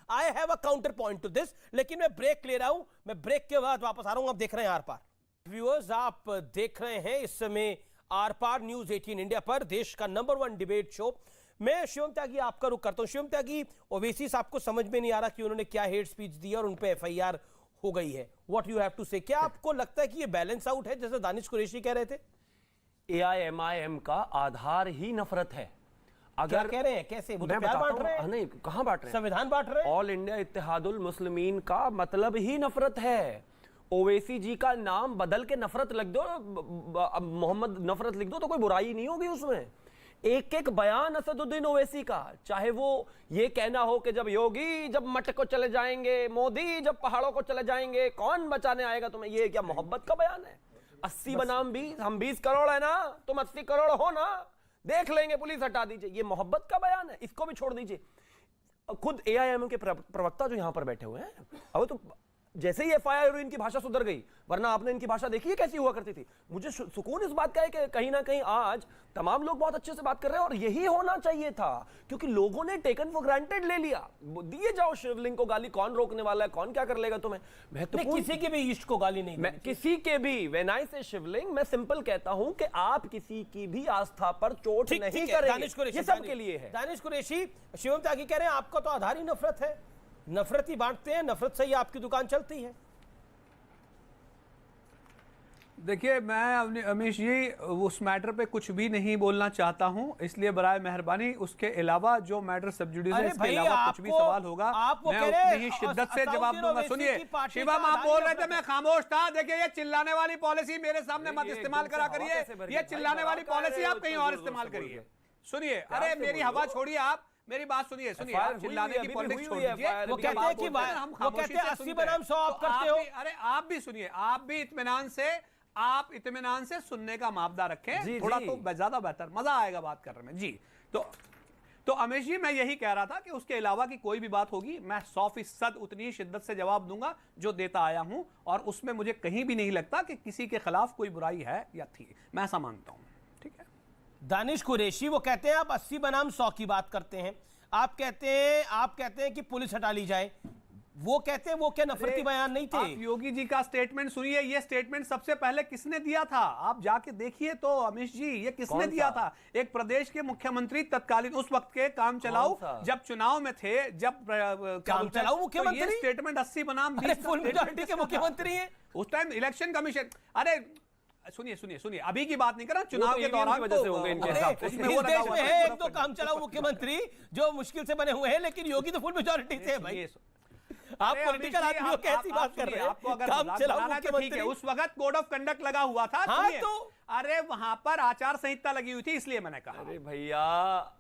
I have a counter point two this, लेकिन मैं ब्रेक ले रहा हूं, मैं ब्रेक के बाद वापस आ रहा हूं। आप देख रहे हैं आर पार व्यूअर्स, आप देख रहे हैं इस समय आर पार न्यूज 18 इंडिया पर, देश का नंबर 1 डिबेट शो। मैं शिवम त्यागी आपका रुख करता हूं। शिवम त्यागी, ओवैसी साहब को समझ में नहीं आ रहा कि उन्होंने क्या हेट स्पीच दी और उन पे एफआईआर हो गई है। व्हाट यू हैव टू से, क्या आपको लगता है कि ये बैलेंस आउट है जैसे दानिश कुरैशी कह रहे थे? AIMIM का आधार ही नफरत है। अगर क्या कह रहे हैं, कैसे वो तो प्यार बांट रहे हैं? नहीं, कहां बांट रहे हैं? संविधान बांट रहे हैं। ऑल इंडिया इत्तेहादुल मुस्लिमीन का मतलब ही नफरत है। ओवैसी जी का नाम बदल के नफरत लिख दो, मोहम्मद नफरत लिख दो, तो कोई बुराई नहीं होगी उसमें। एक एक बयान असदुद्दीन ओवैसी का, चाहे वो ये कहना हो कि जब योगी जब मठ को चले जाएंगे, मोदी जब पहाड़ों को चले जाएंगे, कौन बचाने आएगा तुम्हें, ये क्या मोहब्बत का बयान है? 80 बनाम 20, हम 20 करोड़ है ना, तुम 80 करोड़ हो ना, देख लेंगे, पुलिस हटा दीजिए, ये मोहब्बत का बयान है? इसको भी छोड़ दीजिए। खुद AIM के प्रवक्ता जो यहां पर बैठे हुए हैं, अब तो जैसे ही FIR हुई इनकी भाषा सुधर गई, वरना आपने इनकी भाषा देखी है कैसी हुआ करती थी। मुझे सुकून इस बात का है कि कहीं ना कहीं आज तमाम लोग बहुत अच्छे से बात कर रहे हैं, और यही होना चाहिए था, क्योंकि लोगों ने टेकन फॉर ग्रांटेड ले लिया। दिए जाओ शिवलिंग को गाली, कौन रोकने वाला है, कौन क्या कर लेगा तुम्हें? महत्वपूर्ण किसी के भी इष्ट को गाली नहीं, मैं किसी के भी, व्हेन आई से शिवलिंग, मैं सिंपल कहता हूं कि आप किसी की भी आस्था पर चोट नहीं करेंगे। ये सबके लिए है। दानिश कुरैशी, शिवम त्यागी कह रहे हैं आपका तो आधार ही नफरत है, नफरत ही बांटते हैं, नफरत से ही आपकी दुकान चलती है। देखिए, मैं अमीश जी उस मैटर पे कुछ भी नहीं बोलना चाहता हूं, इसलिए बराए मेहरबानी उसके अलावा जो मैटर सब जुडिस है, इसके अलावा कुछ भी सवाल होगा मैं उतनी ही शिद्दत से जवाब दूंगा। सुनिए शिवम, आप बोल रहे थे मैं खामोश था। देखिए, ये चिल्लाने वाली पॉलिसी मेरे सामने मत इस्तेमाल करा करिए, ये चिल्लाने वाली पॉलिसी आप कहीं और इस्तेमाल करिए। सुनिए, अरे मेरी हवा छोड़िए, आप मेरी बात सुनिए। आप चिल्लाने की पॉलिटिक्स छोड़ दीजिए। वो कहते हैं कि वो कहते हैं 80 बनाम 100 आप करते हो। अरे आप भी सुनिए, आप भी इत्मीनान से सुनने का मापदा रखें, थोड़ा तो ज्यादा बेहतर, मजा आएगा बात करने में जी। तो अमीश जी, मैं यही कह रहा था कि उसके अलावा की कोई भी बात होगी, मैं 100% उतनी ही शिद्दत से जवाब दूंगा जो देता आया हूं, और उसमें मुझे कहीं भी नहीं लगता कि किसी के खिलाफ कोई बुराई है या थी, मैं ऐसा मानता हूं। ठीक है। दानिश कुरैशी, वो कहते हैं आप 80 बनाम 100 की बात करते हैं, आप कहते हैं कि पुलिस हटा ली जाए, वो कहते हैं वो क्या नफरती बयान नहीं थे? आप योगी जी का स्टेटमेंट सुनिए। ये स्टेटमेंट सबसे पहले किसने दिया था? आप जाके देखिए तो अमीश जी, ये किसने दिया था? एक प्रदेश के मुख्यमंत्री तत्कालीन उस वक्त के काम चलाओ, जब चुनाव में थे, जब काम चलाओ मुख्यमंत्री, तो ये स्टेटमेंट 80 बनाम 20 फुल मेजॉरिटी के मुख्यमंत्री हैं उस टाइम इलेक्शन कमीशन। अरे सुनिए, अभी की बात नहीं कर रहा, चुनाव के दौरान वजह से हो गए इनके साथ। इस देश में है एक दो काम चलाओ मुख्यमंत्री जो मुश्किल से बने हुए हैं, लेकिन योगी तो फुल मेजॉरिटी से है भाई। आप पॉलिटिकल आदमी हो, कैसी बात कर रहे हैं? आपको अगर काम चलाओ मुख्यमंत्री, उस वक्त कोड ऑफ कंडक्ट लगा हुआ था। हाँ, तो अरे वहां पर आचार संहिता लगी हुई थी, इसलिए मैंने कहा। अरे भैया,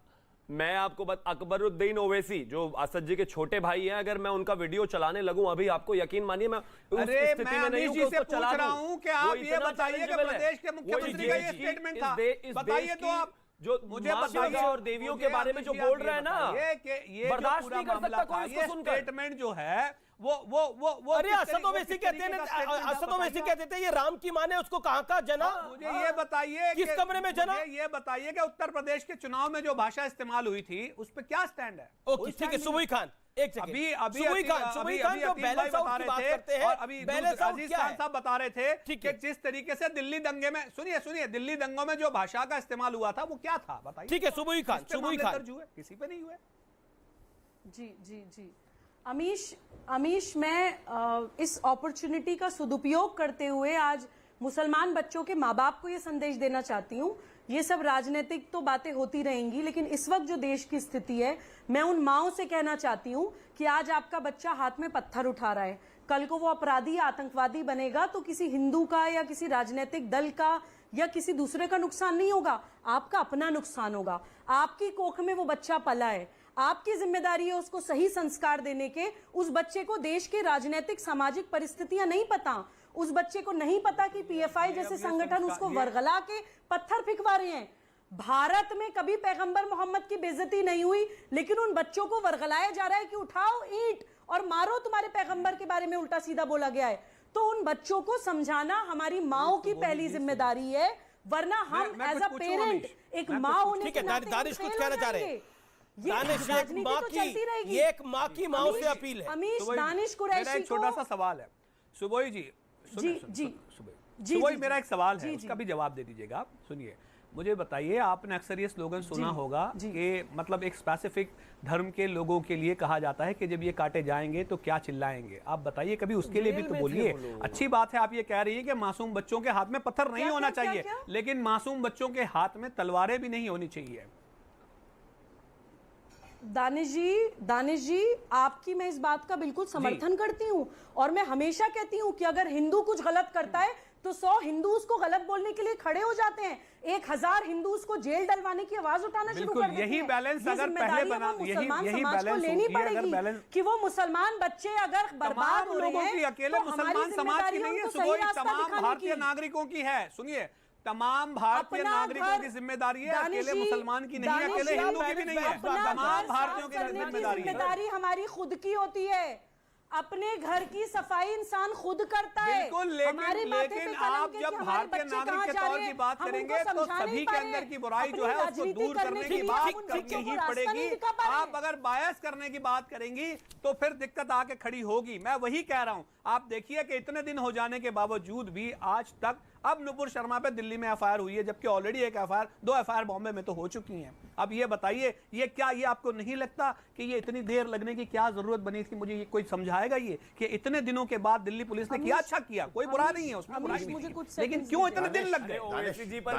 मैं आपको अकबरुद्दीन ओवैसी जो असद जी के छोटे भाई हैं, अगर मैं उनका वीडियो चलाने लगूं अभी, आपको यकीन मानिए मैं मैं अमीश जी से पूछ रहा हूं कि आप ये बताइए कि प्रदेश के मुख्यमंत्री का ये स्टेटमेंट था, बताइए तो आप जो मुझे बताइए और देवियों के बारे में जो बोल रहे हैं ना, ये बर्दाश्त नहीं कर सकता कोई इसको सुनकर। स्टेटमेंट जो है वो अरे असद ओवैसी कहते हैं, असद ओवैसी कहते थे ये राम की मां ने उसको कहां का जना। मुझे ये बताइए किस कमरे में जना? मुझे ये बताइए कि उत्तर प्रदेश के चुनाव में जो भाषा इस्तेमाल हुई थी उस पर क्या स्टैंड है? ओके ठीक है, सुबोई खान एक सेकंड। सुबोई खान जो बैलेंस आउट की बात करते हैं, और अभी बैलेंस आउट अजीज क्या खान है? साहब बता रहे थे ठीक कि है। जिस तरीके से दिल्ली दंगे में सुनिए दिल्ली दंगों में जो भाषा का इस्तेमाल हुआ था वो क्या था बताइए। ठीक है, सुबोई खान किसी पे नहीं हुए। जी जी जी अमीश मैं इस अपॉर्चुनिटी का सदुपयोग करते हुए आज मुसलमान बच्चों के माँ बाप को ये संदेश देना चाहती हूँ। ये सब राजनीतिक तो बातें होती रहेंगी, लेकिन इस वक्त जो देश की स्थिति है, मैं उन माओं से कहना चाहती हूँ कि आज आपका बच्चा हाथ में पत्थर उठा रहा है, कल को वो अपराधी आतंकवादी बनेगा तो किसी हिंदू का या किसी राजनीतिक दल का या किसी दूसरे का नुकसान नहीं होगा, आपका अपना नुकसान होगा। आपकी कोख में वो बच्चा पला है, आपकी जिम्मेदारी है उसको सही संस्कार देने के। उस बच्चे को देश के राजनीतिक सामाजिक परिस्थितियां नहीं पता, उस बच्चे को नहीं पता कि पीएफआई जैसे संगठन उसको वरगला के पत्थर फेंकवा रहे हैं। भारत में कभी पैगंबर मोहम्मद की बेइज्जती नहीं हुई, लेकिन उन बच्चों को वरगलाया जा रहा है कि उठाओ ईंट और मारो, तुम्हारे पैगंबर के बारे में उल्टा सीधा बोला गया है। तो उन बच्चों को समझाना हमारी माओ की पहली जिम्मेदारी है, वरना हम एज अ पेरेंट एक माँ होने के नाते दानिश कुछ कहना चाह रहे हैं। दानिश ये एक माँ की माँ से अपील है। अमीश दानिश कुरैशी एक छोटा सा सवाल है सुबोई जी, सुबोई मेरा एक सवाल है, उसका भी जवाब दे दीजिएगा। सुनिए, मुझे बताइए, आपने अक्सर ये स्लोगन सुना होगा कि मतलब एक स्पेसिफिक धर्म के लोगों के लिए कहा जाता है कि जब ये काटे जाएंगे तो क्या चिल्लाएंगे। आप बताइए, कभी उसके लिए भी तो बोलिए। अच्छी बात है आप ये कह रही है कि मासूम बच्चों के हाथ में पत्थर नहीं होना चाहिए, लेकिन मासूम बच्चों के हाथ में तलवारें भी नहीं होनी चाहिए। दानिश जी आपकी मैं इस बात का बिल्कुल समर्थन करती हूँ, और मैं हमेशा कहती हूँ कि अगर हिंदू कुछ गलत करता है तो 100 हिंदू उसको गलत बोलने के लिए खड़े हो जाते हैं, 1000 हिंदू उसको जेल डलवाने की आवाज उठाना शुरू कर देते हैं। यही बैलेंस अगर पहले बना, यही बैलेंस लेनी पड़ेगी कि वो मुसलमान बच्चे अगर बर्बाद हो रहे हैं, अकेले मुसलमान समाज की नहीं है, तमाम भारतीय नागरिकों की है। सुनिए, तमाम भारतीय नागरिकों की जिम्मेदारी है, अकेले मुसलमान की नहीं है, अकेले हिंदू की भी नहीं है, तमाम भारतीयों की जिम्मेदारी हमारी खुद की होती है। अपने घर की सफाई इंसान खुद करता है। बिल्कुल, लेकिन आप जब भारतीय नागरिक के तौर की बात करेंगे तो सभी के अंदर की बुराई जो है उसको दूर करने की बात करनी ही पड़ेगी। आप अगर बायस करने की बात करेंगी तो फिर दिक्कत आके खड़ी होगी। मैं वही कह रहा हूं, आप देखिए कि इतने दिन हो जाने के बावजूद भी आज तक, अब नुपुर शर्मा पे दिल्ली में एफआईआर हुई है, जबकि ऑलरेडी एक एफआईआर, 2 एफआईआर बॉम्बे में तो हो चुकी हैं। अब ये बताइए, ये क्या, ये आपको नहीं लगता कि ये इतनी देर लगने की क्या जरूरत बनी थी? मुझे ये कोई समझाएगा ये कि इतने दिनों के बाद दिल्ली पुलिस ने किया, अच्छा किया, कोई बुरा नहीं है उसमें, बुराई नहीं है, लेकिन क्यों इतने दिन लग गए?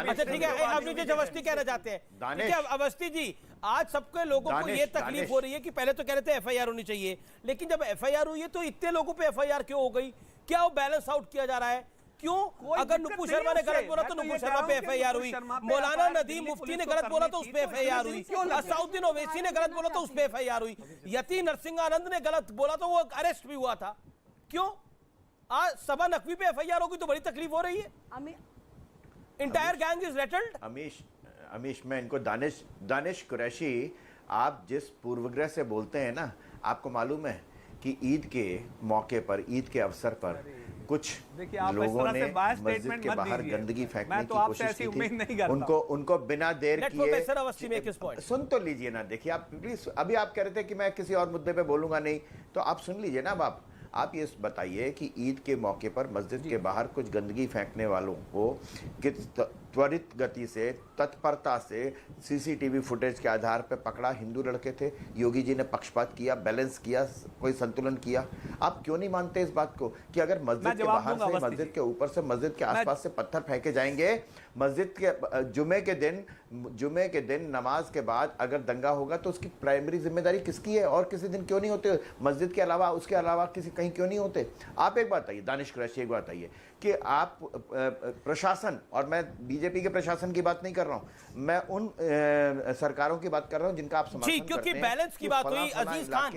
अच्छा ठीक है, अभिजीत अवस्थी कहना चाहते हैं। ठीक है अवस्थी जी, आज सबके लोगों को ये तकलीफ हो रही है कि पहले तो कह रहे थे एफआईआर होनी चाहिए, लेकिन जब एफआईआर हुई है तो इतने लोगों पे एफआईआर क्यों हो गई? क्या वो बैलेंस आउट किया जा रहा है? क्यों? अगर नुपुर शर्मा ने गलत बोला तो नुपुर शर्मा पे एफआईआर हुई, मौलाना नदीम मुफ्ती ने गलत बोला तो उस पे एफआईआर हुई, असाउद्दीन ओवैसी ने गलत बोला तो उस पे एफआईआर हुई, यति नरसिंह आनंद ने गलत बोला तो वो अरेस्ट भी हुआ था। क्यों आज सबा नकवी पे एफआईआर होगी तो बड़ी तकलीफ हो रही है? Entire gang is rattled. Amish मैं इनको दानिश कुरैशी, आप जिस पूर्वग्रह से बोलते हैं ना, आपको मालूम है कि ईद के मौके पर, ईद के अवसर पर कुछ लोगों ने मस्जिद के बाहर गंदगी फेंकने की कोशिश की थी। उनको बिना देर किए, सुन तो लीजिए ना, देखिए आप प्लीज, अभी आप कह रहे थे कि मैं किसी और मुद्दे पे बोलूंगा नहीं, तो आप सुन लीजिए ना। अब आप ये बताइए कि ईद के मौके पर मस्जिद के बाहर कुछ गंदगी फेंकने वालों को किस त्वरित गति से, तत्परता से सीसीटीवी फुटेज के आधार पर पकड़ा। हिंदू लड़के थे, योगी जी ने पक्षपात किया, बैलेंस किया, कोई संतुलन किया। आप क्यों नहीं मानते इस बात को कि अगर मस्जिद के बाहर से, मस्जिद के ऊपर से, मस्जिद के आसपास से पत्थर फेंके जाएंगे, मस्जिद के जुमे के दिन नमाज के बाद अगर दंगा होगा तो उसकी प्राइमरी जिम्मेदारी किसकी है? और किसी दिन क्यों नहीं होते? मस्जिद के अलावा, उसके अलावा किसी कहीं क्यों नहीं होते? आप एक बात बताइए, दानिश कुरैशी एक बात बताइए कि आप प्रशासन, और मैं बीजेपी बीजेपी के प्रशासन की बात नहीं कर रहा हूं, मैं उन सरकारों की बात कर रहा हूं जिनका आप समर्थन क्योंकि करते हैं। बैलेंस की बात हुई, अजीज खान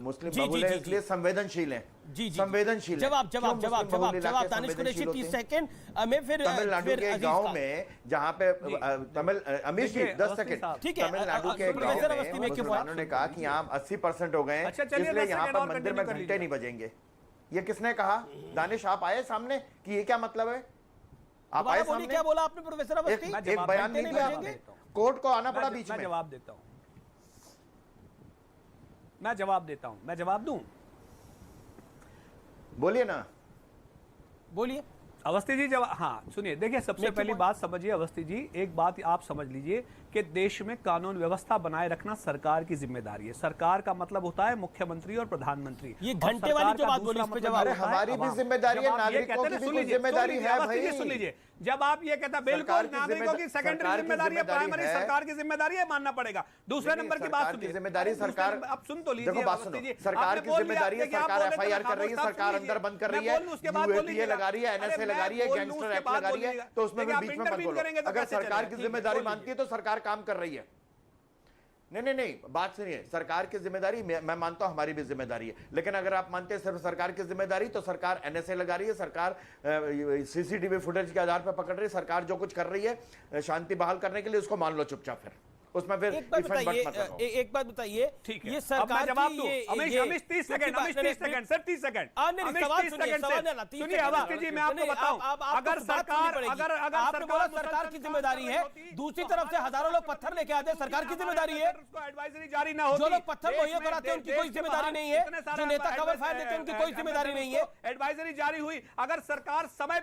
मुस्लिम बहुल है इसलिए संवेदनशील है। संवेदनशील जवाब दानिश कुरैशी 30 सेकंड में। फिर तमिलनाडु के गांव में जहां पे अमीश जी 10 सेकंड, तमिलनाडु के गांव में मुसलमानों ने कहा कि यहाँ 80% हो गए हैं, इसलिए यहाँ पर मंदिर में घंटे नहीं बजेंगे। ये किसने कहा? दानिश आप आए सामने कि ये क्या मतलब है? आप आए सामने, क्या बोला आपने प्रोफेसर अवस्थी? एक बयान नहीं दिया आपने, कोर्ट को आना पड़ा बीच में। मैं जवाब देता हूं, मैं जवाब दूं। बोलिए ना, बोलिए अवस्थी जी। जवाब, हाँ सुनिए, देखिए सबसे पहली बात समझिए अवस्थी जी, एक बात आप समझ लीजिए कि देश में कानून व्यवस्था बनाए रखना सरकार की जिम्मेदारी है। सरकार का मतलब होता है मुख्यमंत्री और प्रधानमंत्री। ये घंटे वाली जो बात बोली, इस पे जवाब हमारी भी जिम्मेदारी है, नागरिकों की भी जिम्मेदारी है भाई। सुन लीजिए, जब आप ये कहता बिल्कुल नागरिकों की सेकेंडरी जिम्मेदारी है, प्राइमरी सरकार की जिम्मेदारी है, मानना पड़ेगा। दूसरे नंबर की बात सुनिए, जिम्मेदारी सरकार, अब सुन तो लीजिए, देखो बात सुनो, सरकार की जिम्मेदारी है, सरकार एफआईआर कर रही है, सरकार अंदर बंद कर रही है, यूएपीए लगा रही है, एनएसए लगा रही है, गैंगस्टर एक्ट लगा रही है, तो उसमें भी बीच में मत बोलो। अगर सरकार की जिम्मेदारी मानती है तो सरकार काम कर रही है। नहीं, बात सुनिए, सरकार की जिम्मेदारी मैं मानता हूं, हमारी भी जिम्मेदारी है, लेकिन अगर आप मानते हैं सिर्फ सरकार की जिम्मेदारी, तो सरकार एनएसए लगा रही है, सरकार सीसीटीवी फुटेज के आधार पर पकड़ रही है, सरकार जो कुछ कर रही है शांति बहाल करने के लिए, उसको मान लो चुपचाप। फिर उसमें फिर एक बात बताइए, ठीक है, ये सरकार जवाब की दो। ये अमीश 30 सेकंड, सर 30 सेकंड, सुनिए अवस्थी जी, मैं आपको बताऊं, अगर सरकार की जिम्मेदारी है, दूसरी तरफ से हजारों लोग पत्थर लेके आते हैं, सरकार की जिम्मेदारी है। एडवाइजरी जारी ना होती, जो लोग पत्थर मुहैया कराते हैं उनकी कोई जिम्मेदारी नहीं है, जो नेता कवर फायर देते हैं उनकी कोई जिम्मेदारी नहीं है। एडवाइजरी जारी हुई, अगर सरकार समय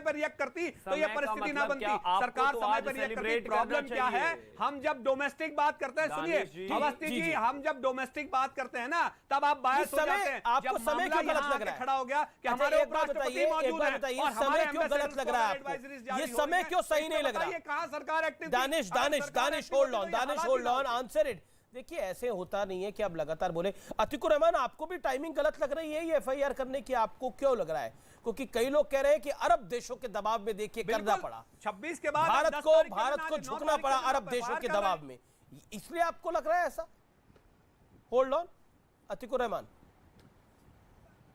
पर रिएक्ट करती तो यह परिस्थिति ना बनती। सरकार समय पर रिएक्ट करती। प्रॉब्लम क्या है, हम जब डोमेस्टिक बात करते हैं, सुनिए अवस्थी जी, हम जब डोमेस्टिक बात करते हैं ना, तब आप बायस हो जाते हैं। आपको समय क्यों गलत लग रहा है? खड़ा हो गया कि हमारे उपराष्ट्रपति मौजूद हैं, समय क्यों गलत लग रहा है आपको? ये समय क्यों सही नहीं लग रहा? ये कहां सरकार active? Danish hold on, answer it. देखिए, ऐसे होता नहीं है कि आप लगातार बोले। अतिकुर रहमान, आपको भी टाइमिंग गलत लग रही है ये एफआईआर करने की? आपको क्यों लग रहा है? क्योंकि कई लोग कह रहे हैं कि अरब देशों के दबाव में देखिए करना पड़ा, 26 के बाद भारत को झुकना पड़ा अरब देशों के दबाव में, इसलिए आपको लग रहा है ऐसा? Hold on Atiqur Rahman.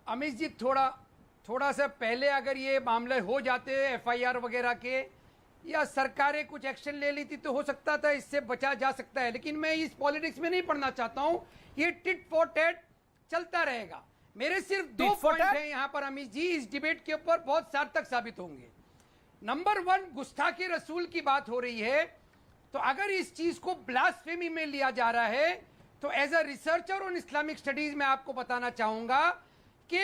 अमीश जी, थोड़ा सा पहले अगर ये मामले हो जाते एफआईआर वगैरह के, या सरकारें कुछ एक्शन ले ली थी, तो हो सकता था इससे बचा जा सकता है। लेकिन मैं इस पॉलिटिक्स में नहीं पढ़ना चाहता हूं, ये टिट फॉर टैट चलता रहेगा। मेरे सिर्फ 2 पॉइंट हैं यहां पर अमीश जी, इस डिबेट के ऊपर बहुत सार्थक साबित होंगे। नंबर 1, गुस्ताखी रसूल की बात हो रही है, तो अगर इस चीज को ब्लास्फेमी में लिया जा रहा है, तो as a researcher on Islamic studies मैं आपको बताना चाहूंगा कि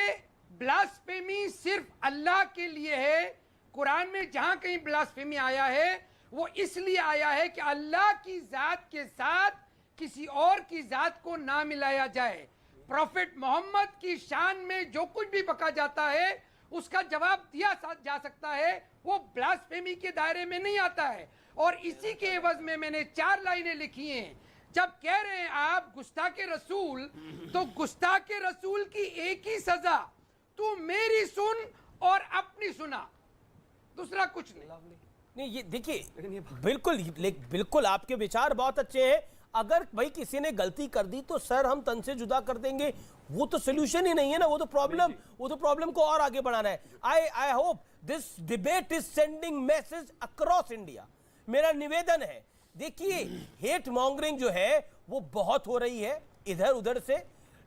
ब्लास्फेमी सिर्फ अल्लाह के लिए है। कुरान में जहां कहीं ब्लास्फेमी आया है, वो इसलिए आया है कि अल्लाह की जात के साथ किसी और की जात को ना मिलाया जाए। प्रॉफेट मोहम्मद की शान में जो कुछ भी बका जाता है, उसका जवाब दिया जा सकता है, वो ब्लास्फेमी के दायरे में नहीं आता है। और इसी के एवज में मैंने 4 लाइनें लिखी हैं। जब कह रहे हैं आप गुस्ताखे रसूल, तो गुस्ताखे रसूल की एक ही सजा, तू मेरी सुन और अपनी सुना, दूसरा कुछ नहीं। ये देखिए, बिल्कुल आपके विचार बहुत अच्छे हैं। अगर भाई किसी ने गलती कर दी तो सर हम तन से जुदा कर देंगे, वो तो सोल्यूशन ही नहीं है ना, वो तो प्रॉब्लम को और आगे बढ़ाना है। I hope this debate is sending message across India. मेरा निवेदन है, देखिए हेट मॉन्गरिंग जो है वो बहुत हो रही है इधर उधर से,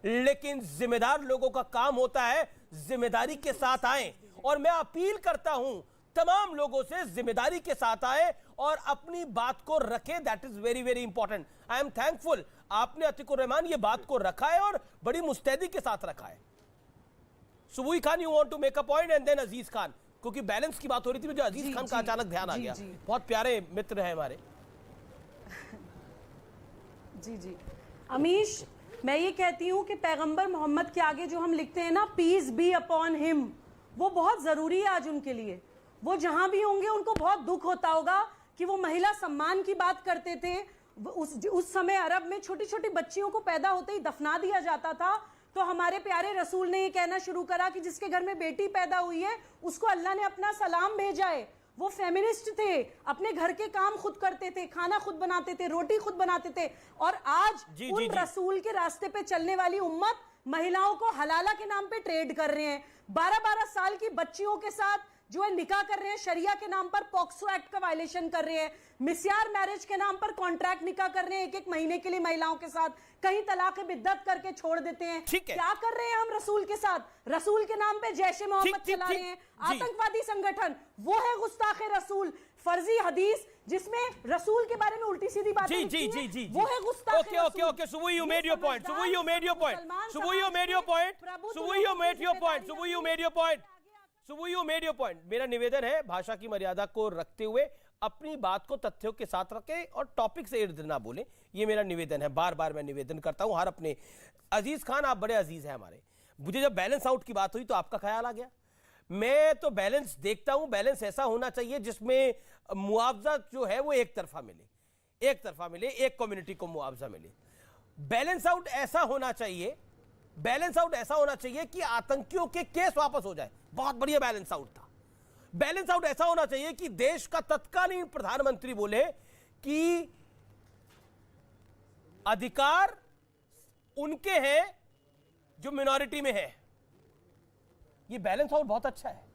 लेकिन जिम्मेदार लोगों का काम होता है जिम्मेदारी के साथ आए। और मैं अपील करता हूं तमाम लोगों से, जिम्मेदारी के साथ आए और अपनी बात को रखें। That is very very important. I am thankful आपने अतिकुर रहमान ये बात को रखा है और बड़ी मुस्तैदी के साथ रखा है। Subuhi Khan, you want to make a point and then Aziz Khan, क्योंकि बैलेंस की बात हो रही थी, मुझे अजीज खान का अचानक ध्यान आ गया। बहुत प्यारे मित्र हैं हमारे। जी अमीश, मैं ये कहती हूं कि पैगंबर मोहम्मद के आगे जो हम लिखते हैं ना, पीस बी अपॉन हिम, वो बहुत जरूरी है आज उनके लिए। वो जहां भी होंगे उनको बहुत दुख होता होगा कि वो महिला सम्मान की बात करते थे। उस समय अरब में छोटी छोटी बच्चियों को पैदा होते ही दफना दिया जाता था, तो हमारे प्यारे रसूल ने ये कहना शुरू करा कि जिसके घर में बेटी पैदा हुई है उसको अल्लाह ने अपना सलाम भेजा है। वो फेमिनिस्ट थे, अपने घर के काम खुद करते थे, खाना खुद बनाते थे, रोटी खुद बनाते थे। और आज उन रसूल के रास्ते पे चलने वाली उम्मत महिलाओं को हलाला के नाम पे ट्रेड कर रहे हैं। 12-12 साल की बच्चियों के साथ जो है निकाह कर रहे हैं, शरिया के नाम पर पॉक्सो एक्ट का वायलेशन कर रहे हैं, मिस्यार मैरिज के नाम पर कॉन्ट्रैक्ट निकाह कर रहे हैं 1-1 महीने के लिए महिलाओं के साथ, कहीं तलाक बिद्दत करके छोड़ देते हैं। क्या कर रहे हैं हम रसूल के साथ? रसूल के नाम पे जैश ए मोहम्मद चला रहे हैं, आतंकवादी संगठन। वो है गुस्ताखे रसूल, फर्जी हदीस जिसमें रसूल के बारे में उल्टी सीधी बातें लिखी हैं, वो है गुस्ताखे रसूल। ओके, सुबह यू मेड योर पॉइंट, सुबह यू मेड योर पॉइंट, सुबह यू मेड योर पॉइंट, सुबह यू मेड योर पॉइंट, सुबह यू मेड योर पॉइंट, सुबह यू मेड योर पॉइंट। मेरा निवेदन है भाषा की मर्यादा को रखते हुए अपनी बात को तथ्यों के साथ रखें और टॉपिक से इर्द ना बोलें, ये मेरा निवेदन है। बार बार मैं निवेदन करता हूं हर अपने। अजीज खान, आप बड़े अजीज हैं हमारे। मुझे जब बैलेंस आउट की बात हुई तो आपका ख्याल आ गया। मैं तो बैलेंस देखता हूं, बैलेंस ऐसा होना चाहिए जिसमें मुआवजा जो है वो एक तरफा मिले, एक तरफा मिले, एक कम्युनिटी को मुआवजा मिले। बैलेंस आउट ऐसा होना चाहिए, बैलेंस आउट ऐसा होना चाहिए कि आतंकियों के केस वापस हो जाए। बहुत बढ़िया बैलेंस आउट था। बैलेंस आउट ऐसा होना चाहिए कि देश का तत्कालीन प्रधानमंत्री बोले कि अधिकार उनके हैं जो मिनॉरिटी में है। ये बैलेंस आउट बहुत अच्छा है।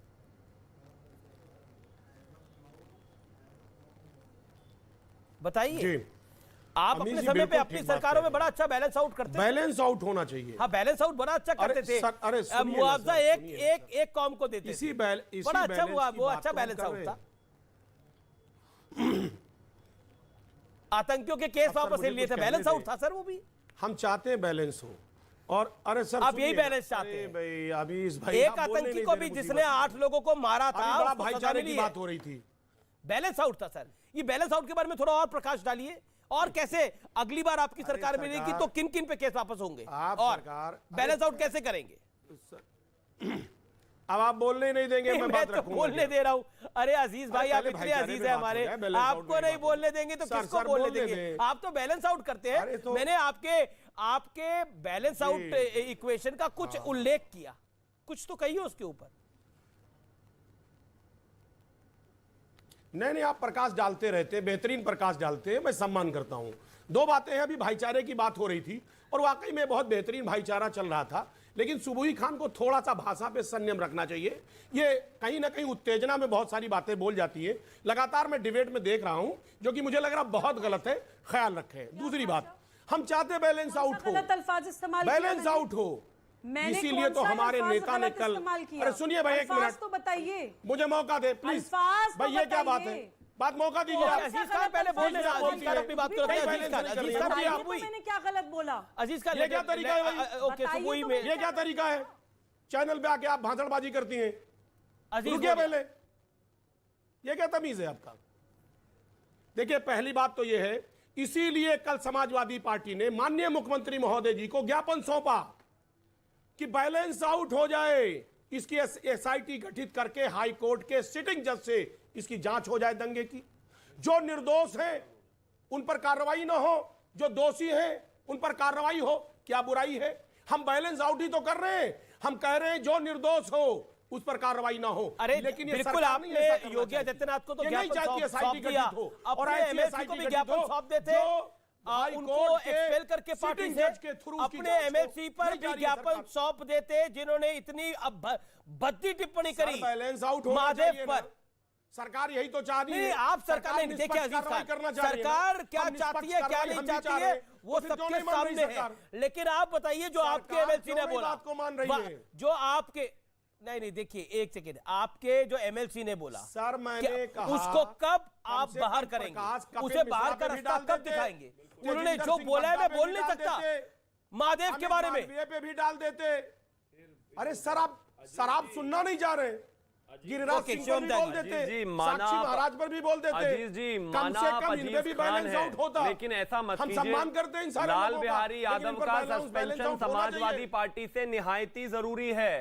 बताइए, आप अपने समय पे अपनी सरकारों में बड़ा अच्छा बैलेंस आउट करते थे। बैलेंस आउट होना चाहिए। हाँ, बैलेंस आउट बड़ा अच्छा करते थे। मुआवजा एक कौम को देते थे। बड़ा अच्छा वो अच्छा बैलेंस आउट था। आतंकियों के केस वापस ले लिए थे, बैलेंस आउट था सर वो भी। हम चाहते हैं बैलेंस हो। और अरे सर, आप यही बैलेंस चाहते हैं भाई। अभी इस भाई एक आतंकी को भी जिसने 8 लोगों को मारा था, भाईचारे की बात हो रही थी, बैलेंस आउट था सर। ये बैलेंस आउट के बारे में थोड़ा और प्रकाश डालिए। और कैसे अगली बार आपकी सरकार मिलेगी तो किन किन पे केस वापस होंगे और बैलेंस आउट कैसे करेंगे? अब आप बोलने ही नहीं देंगे। मैं तो बोलने दे रहा हूं। अरे अजीज भाई, आप इतने अजीज हैं हमारे, आपको नहीं बोलने देंगे तो किसको बोलने देंगे? आप तो बैलेंस आउट करते हैं। मैंने आपके बैलेंस आउट इक्वेशन का कुछ उल्लेख किया, कुछ तो कहिए उसके ऊपर। नहीं, आप प्रकाश डालते रहते, बेहतरीन प्रकाश डालते हैं, मैं सम्मान करता हूं। 2 बातें हैं। अभी भाईचारे की बात हो रही थी और वाकई में बहुत बेहतरीन भाईचारा चल रहा था, लेकिन सुबुही खान को थोड़ा सा भाषा पे संयम रखना चाहिए। ये कहीं ना कहीं उत्तेजना में बहुत सारी बातें बोल जाती है। लगातार मैं डिबेट में देख रहा हूं, जो कि मुझे लग रहा बहुत गलत है, ख्याल रखें। दूसरी बात, हम चाहते बैलेंस आउट हो, बैलेंस आउट हो। इसीलिए तो हमारे नेता ने कल, अरे सुनिए भाई, 1 मिनट तो बताइए, मुझे मौका दे प्लीज भाई। ये क्या बात है? बात मौका दीजिए। अजीज खान पहले बोलने दो, अजीज खान अपनी बात करो। मैंने क्या गलत बोला? अजीज खान, ये क्या तरीका है भाई? ओके, सुबुही में ये क्या तरीका है? चैनल पे आके आप भाषणबाजी करती हैं। रुकिए पहले, ये क्या तमीज है आपका? देखिए, पहली बात तो ये है, इसीलिए कल समाजवादी पार्टी ने माननीय मुख्यमंत्री महोदय जी को ज्ञापन सौंपा कि बैलेंस आउट हो जाए, इसकी एसआईटी गठित करके हाई कोर्ट के सिटिंग जज से इसकी जांच हो जाए दंगे की। जो निर्दोष हैं उन पर कार्रवाई ना हो, जो दोषी हैं उन पर कार्रवाई हो। क्या बुराई है? हम बैलेंस आउट ही तो कर रहे हैं। हम कह रहे हैं जो निर्दोष हो उस पर कार्रवाई ना हो। अरे लेकिन बिल्कुल, आपने योगी आदित्यनाथ को तो ज्ञापन सौंप दिया, अपने एमएलसी को भी ज्ञापन सौंप देते, उनको एक्सपेल करके पार्टी से अपने एमएलसी पर भी ज्ञापन सौंप देते जिन्होंने इतनी भद्दी टिप्पणी करी बैलेंस आउट महादेव पर। सरकार यही तो चाह रही है। आप सरकार नहीं, देखिए अजीज खान, सरकार क्या चाहती है क्या नहीं चाहती है वो सबके सामने है। लेकिन आप बताइए, जो आपके एमएलसी ने बोला, जो आपके नहीं, देखिए एक सेकेंड, आपके जो एमएलसी ने बोला सर, मैंने कहा उसको कब आप बाहर करेंगे? उसे बाहर का रास्ता कब दिखाएंगे? उन्होंने जो बोला है मैं बोल नहीं सकता महादेव के बारे में। पे भी डाल देते। अरे सर, आप सुनना नहीं जा रहे। गिरिराज सिंह पर भी बोल देते, साक्षी महाराज पर भी बोल देते। कम से कम इनमें भी बैलेंस आउट होता। लेकिन ऐसा मत कीजिए। हम सम्मान करते हैं इन सारे लाल बिहारी यादव का सस्पेंशन समाजवादी पार्टी से निहायती जरूरी है।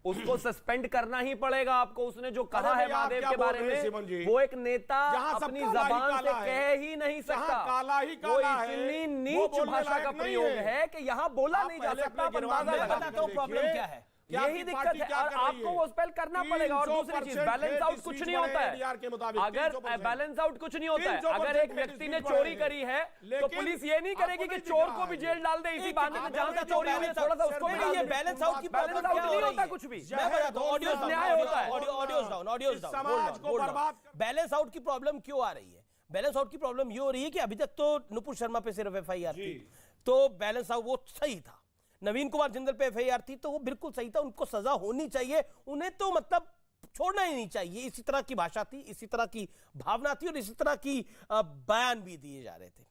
उसको सस्पेंड करना ही पड़ेगा आपको। उसने जो कहा है महादेव के बारे में, वो एक नेता अपनी जबान से कह ही नहीं सकता। काला ही काला है। इतनी नीच भाषा का प्रयोग है कि यहाँ बोला नहीं जा सकता। प्रॉब्लम क्या है? क्या यही आपकी दिक्कत पार्टी है क्या और कर रही आपको है? वो स्पेल करना पड़ेगा। और दूसरी चीज, 300% बैलेंस आउट कुछ नहीं होता NDR के है। मुताबिक अगर 300% बैलेंस आउट कुछ नहीं होता है, 300% अगर एक व्यक्ति ने चोरी करी है तो लेकिन पुलिस ये नहीं करेगी कि आपको चोर नहीं को भी दिखा जेल डाल दे इसी बहाने से, जहां से चोरी हुई है थोड़ा सा उसको भी डाल ये दे। बैलेंस आउट की बैलेंस प्रॉब्लम आउट क्या हो नहीं रही होता है? कुछ भी। मैं बताता हूं, ऑडियोज डाउन, न्याय होता है। Audios down, audios down. समाज को बर्बाद बैलेंस आउट की प्रॉब्लम क्यों आ रही है? बैलेंस आउट की प्रॉब्लम ये हो रही है कि अभी तक तो नुपुर शर्मा पे सिर्फ एफआईआर थी, तो बैलेंस आउट वो सही था। नवीन कुमार जिंदल पे एफआईआर थी तो वो बिल्कुल सही था, उनको सजा होनी चाहिए, उन्हें तो मतलब छोड़ना ही नहीं चाहिए। इसी तरह की भाषा थी, इसी तरह की भावना थी और इसी तरह की बयान भी दिए जा रहे थे।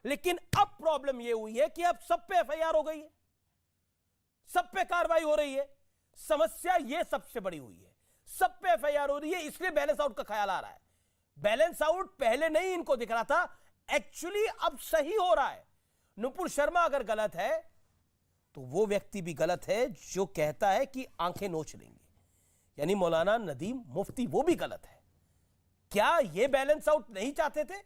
लेकिन अब प्रॉब्लम ये हुई है कि अब सब पे एफआईआर हो गई है, सब पे कार्रवाई हो रही है। समस्या ये सबसे बड़ी हुई है, सब पे एफआईआर हो रही है, इसलिए बैलेंस आउट का ख्याल आ रहा है। बैलेंस आउट पहले नहीं इनको दिख रहा था, एक्चुअली अब सही हो रहा है। नुपुर शर्मा अगर गलत है तो वो व्यक्ति भी गलत है जो कहता है कि आंखें नोच लेंगे, यानी मौलाना नदीम मुफ्ती, वो भी गलत है। क्या ये बैलेंस आउट नहीं चाहते थे?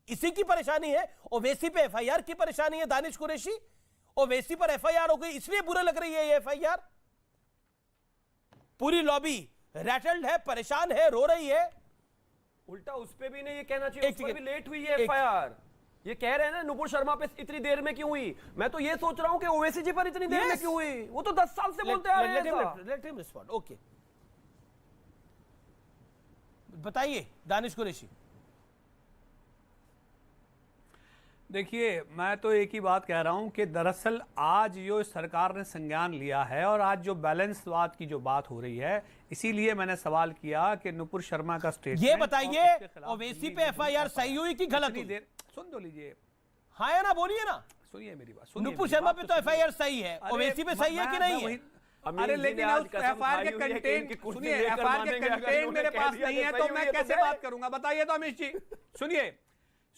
इसी की परेशानी है। ओवैसी पे एफआईआर की परेशानी है, दानिश कुरैशी। ओवैसी पर एफआईआर हो गई इसलिए बुरा लग रही है ये एफआईआर। पूरी लॉबी रैटल्ड है, परेशान है, रो रही है। उल्टा उस पे भी नहीं ये कहना चाहिए, एक उस पर भी सेकंड, लेट हुई है एफआईआर। ये कह रहे हैं ना नुपुर शर्मा पे इतनी देर में क्यों हुई। मैं तो ये सोच रहा हूं कि ओवैसी जी पर इतनी देर में क्यों हुई। वो तो 10 साल से बोलते आ रहे हैं। Let him respond. ओके, बताइए दानिश कुरैशी। देखिए, मैं तो एक ही बात कह रहा हूं कि दरअसल आज जो सरकार ने संज्ञान लिया है और आज जो बैलेंसवाद की जो बात हो रही है, इसीलिए मैंने सवाल किया कि नुपुर शर्मा का स्टेटमेंट, ये बताइए ओवैसी पे एफआईआर सही हुई कि गलत हुई? सुन तो लीजिए, हाँ या ना बोलिए ना। सुनिए मेरी बात। नुपुर शर्मा पे तो एफआईआर सही है, ओवैसी पे सही है कि नहीं है? अरे लेकिन एफआईआर के कंटेंट, सुनिए, एफआईआर के कंटेंट मेरे पास नहीं है तो मैं कैसे बात करूंगा? बताइए तो अमित जी।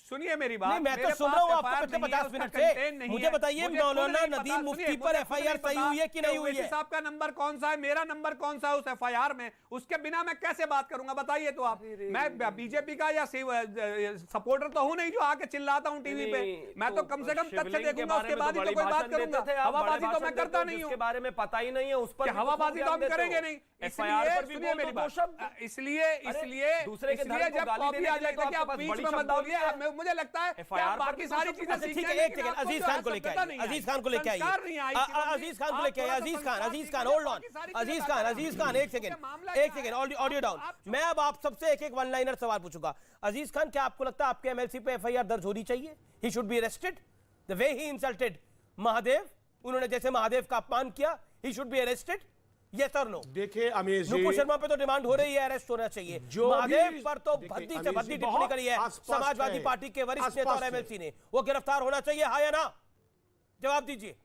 सुनिए मेरी बात। मैं तो सुन रहा हूं आपको पिछले 50 मिनट से। मुझे बताइए मौलाना नदीम मुफ्ती पर एफआईआर सही हुई है कि नहीं हुई है? साहब का नंबर कौन सा है, मेरा नंबर कौन सा है उस एफआईआर में? उसके बिना मैं कैसे बात करूंगा? बताइए तो आप। मैं बीजेपी का या सपोर्टर तो हूं नहीं जो आके चिल्लाता हूं टीवी पे। मैं तो कम से कम तथ्य देखूंगा, उसके बाद ही तो कोई बात करूंगा। हवाबाजी तो मैं करता नहीं हूं, उसके बारे में पता ही नहीं है। उस पर हवाबाजी तो हम करेंगे नहीं। इसलिए मेरी बात, इसलिए दूसरे के जब कॉपी आ जाए तो आप बीच में मत बोलिए। मुझे लगता है कि आप बाकी सारी चीजें ठीक है, एक सेकंड, अजीज खान को लेके आइए, अजीज खान को लेके आइए, अजीज खान को लेके आइए, अजीज खान होल्ड ऑन, अजीज खान एक सेकंड, ऑडियो डाउन। मैं अब आप सबसे एक एक वन लाइनर सवाल पूछूंगा। अजीज खान, क्या आपको लगता है आपके एमएलसी पे एफआईआर दर्ज होनी चाहिए? He should be arrested the way he insulted Mahadev, उन्होंने जैसे महादेव का अपमान किया, he should be arrested, yes और नो? देखिए अमीर जी, नुपुर शर्मा पे तो डिमांड हो रही है अरेस्ट होना चाहिए। महादेव पर तो भद्दी से भद्दी टिप्पणी करी है समाजवादी पार्टी के वरिष्ठ नेता और एमएलसी ने, वो गिरफ्तार होना चाहिए, हाँ या ना? जवाब दीजिए।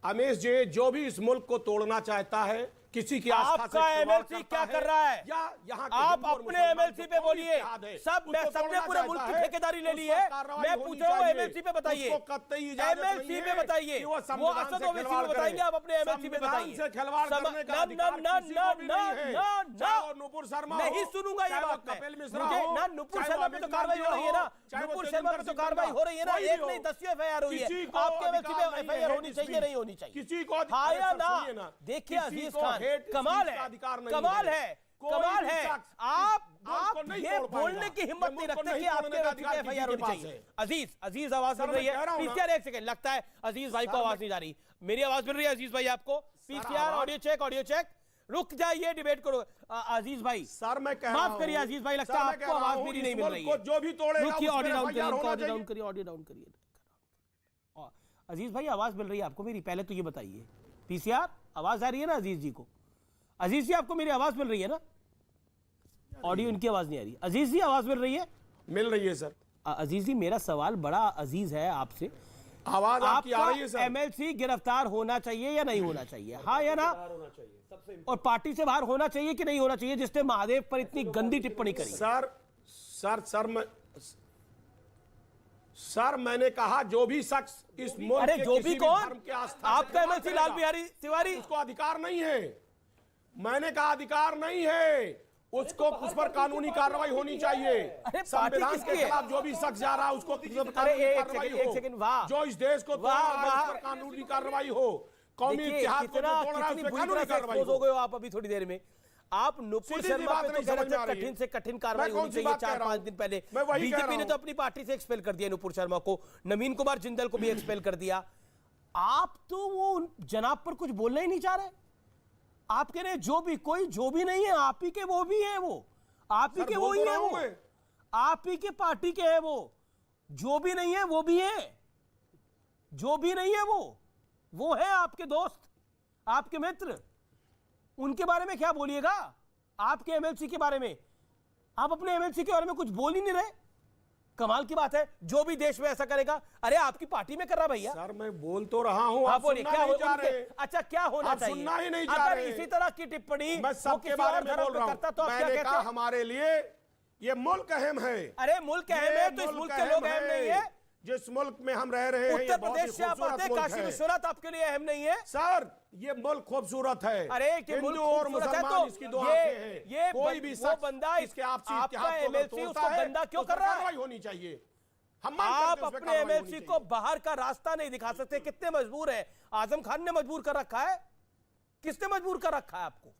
अमीश जी, जो भी इस मुल्क को तोड़ना चाहता है, किसी की आस्था से आपका एमएलसी क्या कर रहा है? या यहाँ आप अपने एमएलसी पे बोलिए। सबने पूरे मुल्क की ठेकेदारी ले ली है। मैं पूछ रहा हूँ एमएलसी पे बताइए, एमएलसी पे बताइए। वो असद ओवैसी पे बताएंगे, आप अपने एमएलसी पे बताइए। नुपुर शर्मा नहीं सुनूंगा ये बात। मुझे ना नुपुर शर्मा पे तो कार्रवाई हो रही है ना, नुपुर शर्मा पे तो कार्रवाई हो रही है ना, एक नहीं 10 एफआईआर हुई है। आपके एमएलसी पे एफआईआर होनी चाहिए, नहीं होनी चाहिए? किसी को हाँ या ना? देखिए अजीज खान, कमाल है, कमाल है, कमाल है। आप ये बोलने की हिम्मत नहीं रखते कि आपके एमएलसी पे एफआईआर होनी चाहिए। अजीज आवाज मिल रही है? पीसीआर एक सेकंड, लगता है अजीज भाई को आवाज नहीं जा रही। मेरी आवाज मिल रही है अजीज भाई आपको? पीसीआर ऑडियो चेक, रुक जाइए, डिबेट करो। अजीज भाई सर, मैं माफ करिए अजीज भाई, लगता है आपको आवाज मेरी नहीं मिल रही है। जो भी तोड़ेगा रुकिए, ऑडियो डाउन करिए। अजीज भाई आवाज मिल रही है आपको मेरी? पहले तो ये बताइए, पीसीआर आवाज आ रही है ना अजीज जी को? अजीज जी आपको मेरी आवाज मिल रही है ना? ऑडियो इनकी आवाज नहीं आ रही। अजीज जी आवाज मिल रही है? मिल रही है सर। अजीज जी, मेरा सवाल बड़ा अजीज है आपसे, आवाज आपकी आ रही है सर? एमएलसी गिरफ्तार होना चाहिए या नहीं होना चाहिए, हाँ या ना? और पार्टी से बाहर होना चाहिए कि नहीं होना चाहिए, जिसने महादेव पर इतनी गंदी टिप्पणी करी? सर मैंने कहा जो भी शख्स इस मुल्क अरे के जो किसी भी भी कौन? धर्म के आस्था आपका एमएलसी लाल बिहारी तिवारी, उसको अधिकार नहीं है। मैंने कहा अधिकार नहीं है। उसको उस पर कानूनी कार्रवाई होनी चाहिए। अरे संविधान पार्टी के किसकी है? खिलाफ जो भी शख्स जा रहा है उसको अरे कानूनी एक कार्रवाई सेकंड, एक सेकंड, वाह। हो। जो इस देश को तोड़ वाह, रहा है उस वाह। पर कानूनी कार्रवाई हो। कौमी देखिए, इत्तेहाद को जो कितना तोड़ रहा है कितनी उस पर बुरी कानूनी तरह से कार्रवाई एक्सपोज हो हो। गए हो आप अभी थोड़ी देर में। आप नुपुर सीधी शर्मा बात पे तो नहीं कह रहे समझ में आ थे रही है। कठिन से कठिन कार्रवाई मैं कौन होनी सी चाहिए बात कह 4-5 रहा हूं? दिन पहले। मैं वही कह बीजेपी रहा ने हूं। तो अपनी पार्टी से एक्सपेल कर दिया नुपुर शर्मा को, नवीन कुमार जिंदल को भी एक्सपेल कर दिया। आप तो वो जनाब पर कुछ बोलना ही नहीं चाह रहे। आप कह रहे जो भी कोई जो भी नहीं है, आप ही के वो भी है, वो आप ही सर, के बोल वो ही तो है, रहा हूं वो मैं। आप ही के पार्टी के है, वो जो भी नहीं है वो भी है, जो भी नहीं है वो है आपके दोस्त, आपके मित्र। उनके बारे में क्या बोलिएगा? आपके एमएलसी के बारे में आप अपने एमएलसी के बारे में कुछ बोल ही नहीं रहे। कमाल की बात है, जो भी देश में ऐसा करेगा। अरे आपकी पार्टी में कर रहा भैया। सर मैं बोल तो रहा हूं, आप आप बोलिए सुनना क्या नहीं हो चाह रहे। अच्छा क्या होना आप चाहिए? सुनना ही नहीं चाह अगर रहे। इसी तरह की टिप्पणी मैं वो सबके किसी बारे और में धर्म बोल पे रहा हूं। करता तो आप क्या मैंने कहते? कहा हमारे लिए ये मुल्क अहम है। अरे मुल्क अहम है तो इस मुल्क के लोग अहम नहीं है। जिस मुल्क में हम रह रहे हैं ये उत्तर बहुत प्रदेश ही से आप खूबसूरत आते हैं, मुल्क काशी है। विश्वनाथ आपके लिए अहम नहीं है? सर ये मुल्क खूबसूरत है। अरे कि मुल्क हिंदू और खूबसूरत है मुसलमान तो इसकी दो ये- आंखें हैं। ये कोई भी वो शख्स बंदा इसके आपसी आपका इत्तेहाद को अगर एमएलसी तोड़ता उसको है, गंदा क्यों तो उस पर कर रहा है? कार्रवाई होनी चाहिए। हम मांग करते आप हैं उस पर अपने कार्रवाई होनी एमएलसी को चाहिए। बाहर का रास्ता नहीं दिखा सकते। कितने मजबूर है? आजम खान ने मजबूर कर रखा है। किसने मजबूर कर रखा है आपको?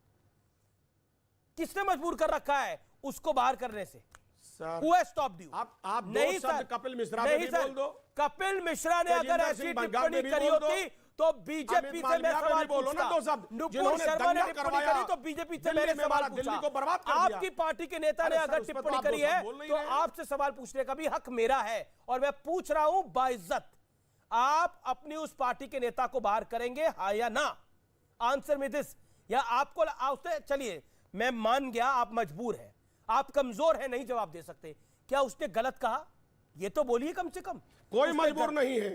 किसने मजबूर कर रखा है उसको बाहर करने से? Sir Who has stopped you? आप दो नहीं शब्द सर, कपिल मिश्रा पे नहीं भी सर, बोल दो। कपिल मिश्रा ने अगर तेजिंदर ऐसी सिंह बंगाल टिप्पणी पे भी करी बोल दो। होती तो बीजेपी अमित से मैं मालविया पे सवाल भी बोलो ना पूछता। दो शब्द। नुपुर जिन्होंने शर्मा ने दंगा टिप्पणी करवाया, करी तो बीजेपी से दिल्ली मैंने में सवाल हमारा दिल्ली पूछा। को बर्बाद कर दिया। आपकी पार्टी के नेता ने अरे सर, अगर उस पर तो टिप्पणी आप करी दो है शब्द बोल नहीं तो रहे। आपसे सवाल पूछने का भी हक मेरा है और मैं पूछ रहा हूं बाइज्जत। आप अपनी उस पार्टी के नेता को बाहर करेंगे, हाँ या ना? आंसर में दिस। या आपको उसने चलिए मैं मान गया आप मजबूर हैं, आप कमजोर हैं, नहीं जवाब दे सकते। क्या उसने गलत कहा? ये तो बोलिए कम से कम। कोई उसने मजबूर नहीं है,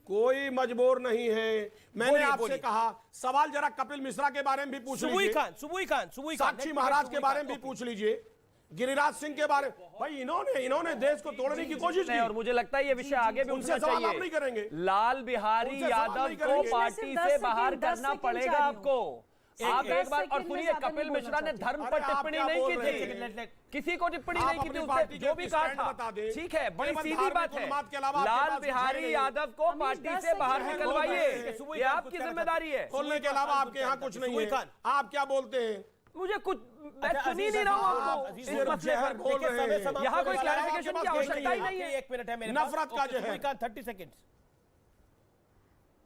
कोई मजबूर नहीं है। मैंने बोलिए, आपसे बोलिए। कहा सवाल जरा कपिल मिश्रा के बारे में भी पूछ सुबुई लीजिए, खान साक्षी महाराज के बारे में भी पूछ लीजिए, गिरिराज सिंह के बारे में। भाई इन्होंने देश को तोड़ने की कोशिश की और मुझे लगता है ये विषय आगे भी उनसे उठना सवाल आप नहीं चाहिए। करेंगे। लाल बिहारी उनसे सवाल यादव नहीं को करेंगे। पार्टी मैं से सिर्फ बाहर 10 करना सेकंड पड़ेगा चाह रही हूं। आपको। आप एक एक बार 10 और सेकंड सुनिए, में ज्यादा कपिल नहीं मिश्रा ने बोलना धर्म चाहती। पर अरे आप टिप्पणी क्या नहीं बोल की रहे थी, हैं? किसी को टिप्पणी आप नहीं की थी अपनी उसने, पार्टी जो के भी कहा स्टैंड था। बता दें। ठीक है, बड़ी केवल सीधी धार्मिक बात है। उन्माद के अलावा आपके लाल पास कुछ है बिहारी नहीं। यादव को अमीश, पार्टी 10 से बाहर सेकंड निकलवाइए, बोल ये रहे हैं। आपकी जिम्मेदारी है। बोलने के अलावा आपके यहाँ कुछ नहीं है। आप क्या बोलते हैं? मुझे कुछ मैं अच्छा, सुन ही अजीज नहीं रहा हूं साहब, आपको अजीज इस साहब, मसले जहर पर। बोल देखिए, रहे समय हैं। समाप्त यहाँ होने कोई वाला है। clarification आपके की पास आवश्यकता ही आपके नहीं है। 1 मिनट है मेरे नफरत पास। का ओके, जहर। सुबुई खान 30 सेकंड।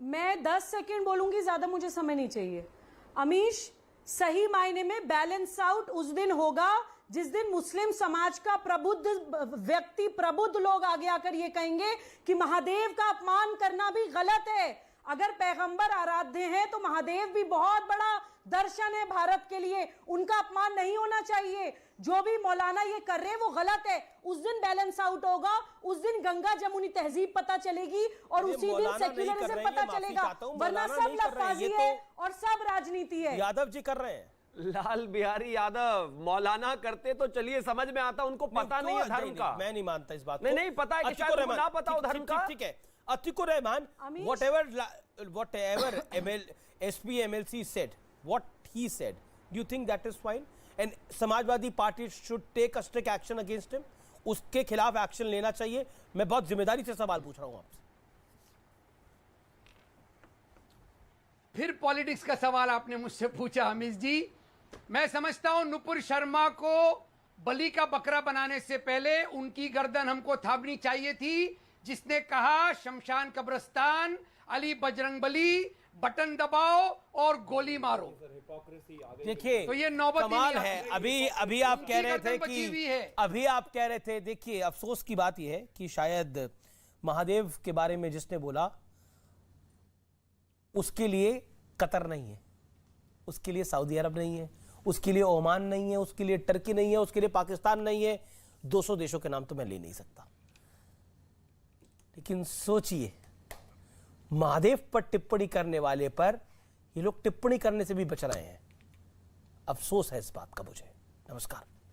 मैं 10 सेकंड बोलूंगी, ज्यादा मुझे समय नहीं चाहिए। अमीश, सही मायने में बैलेंस आउट उस दिन होगा जिस दिन मुस्लिम समाज का प्रबुद्ध व्यक्ति, प्रबुद्ध लोग आगे आकर ये कहेंगे कि महादेव का अपमान करना भी गलत है। अगर पैगंबर आराध्य हैं तो महादेव भी बहुत बड़ा दर्शन है भारत के लिए, उनका अपमान नहीं होना चाहिए। जो भी मौलाना ये कर रहे हैं वो गलत है। उस दिन बैलेंस आउट होगा, उस दिन गंगा जमुनी तहजीब पता चलेगी और अरे उसी दिन मौलाना नहीं कर सेक्युलरिज्म रहे, पता ये माफी चलेगा। चाहता हूं, वरना मौलाना सब नहीं कर रहे, ये लफाजी तो- है और सब राजनीति है। यादव जी कर रहे हैं। लाल बिहारी यादव मौलाना करते तो चलिए समझ में आता, उनको पता नहीं है धर्म का। मैं नहीं मानता इस बात को। नहीं, नहीं, पता है कि अतिकुर शायद उनको रहमान, ना पता हो ठीक- धर्म ठीक- का। ठीक है, Atikur Rahman, Amish? whatever SP MLC said, what he said, do you think that is fine? And Samajwadi party should take a strict action against him? उसके खिलाफ एक्शन लेना चाहिए। मैं बहुत जिम्मेदारी से सवाल पूछ रहा हूं आपसे। फिर पॉलिटिक्स का सवाल आपने मुझसे पूछा अमीश जी। मैं समझता हूं नुपुर शर्मा को बलि का बकरा बनाने से पहले उनकी गर्दन हमको थामनी चाहिए थी, जिसने कहा शमशान कब्रिस्तान, अली बजरंगबली, बटन दबाओ और गोली मारो। देखिए, तो ये नौबत ही कमाल नहीं है। आती। अभी आप कह रहे थे गर्दन बची हुई है। कि अभी आप कह रहे थे, देखिए अफसोस की बात यह है कि शायद महादेव के बारे में जिसने बोला उसके लिए कतर नहीं है, उसके लिए सऊदी अरब नहीं है, उसके लिए ओमान नहीं है, उसके लिए टर्की नहीं है, उसके लिए पाकिस्तान नहीं है। 200 देशों के नाम तो मैं ले नहीं सकता, लेकिन सोचिए महादेव पर टिप्पणी करने वाले पर ये लोग टिप्पणी करने से भी बच रहे हैं। अफसोस है इस बात का मुझे। नमस्कार।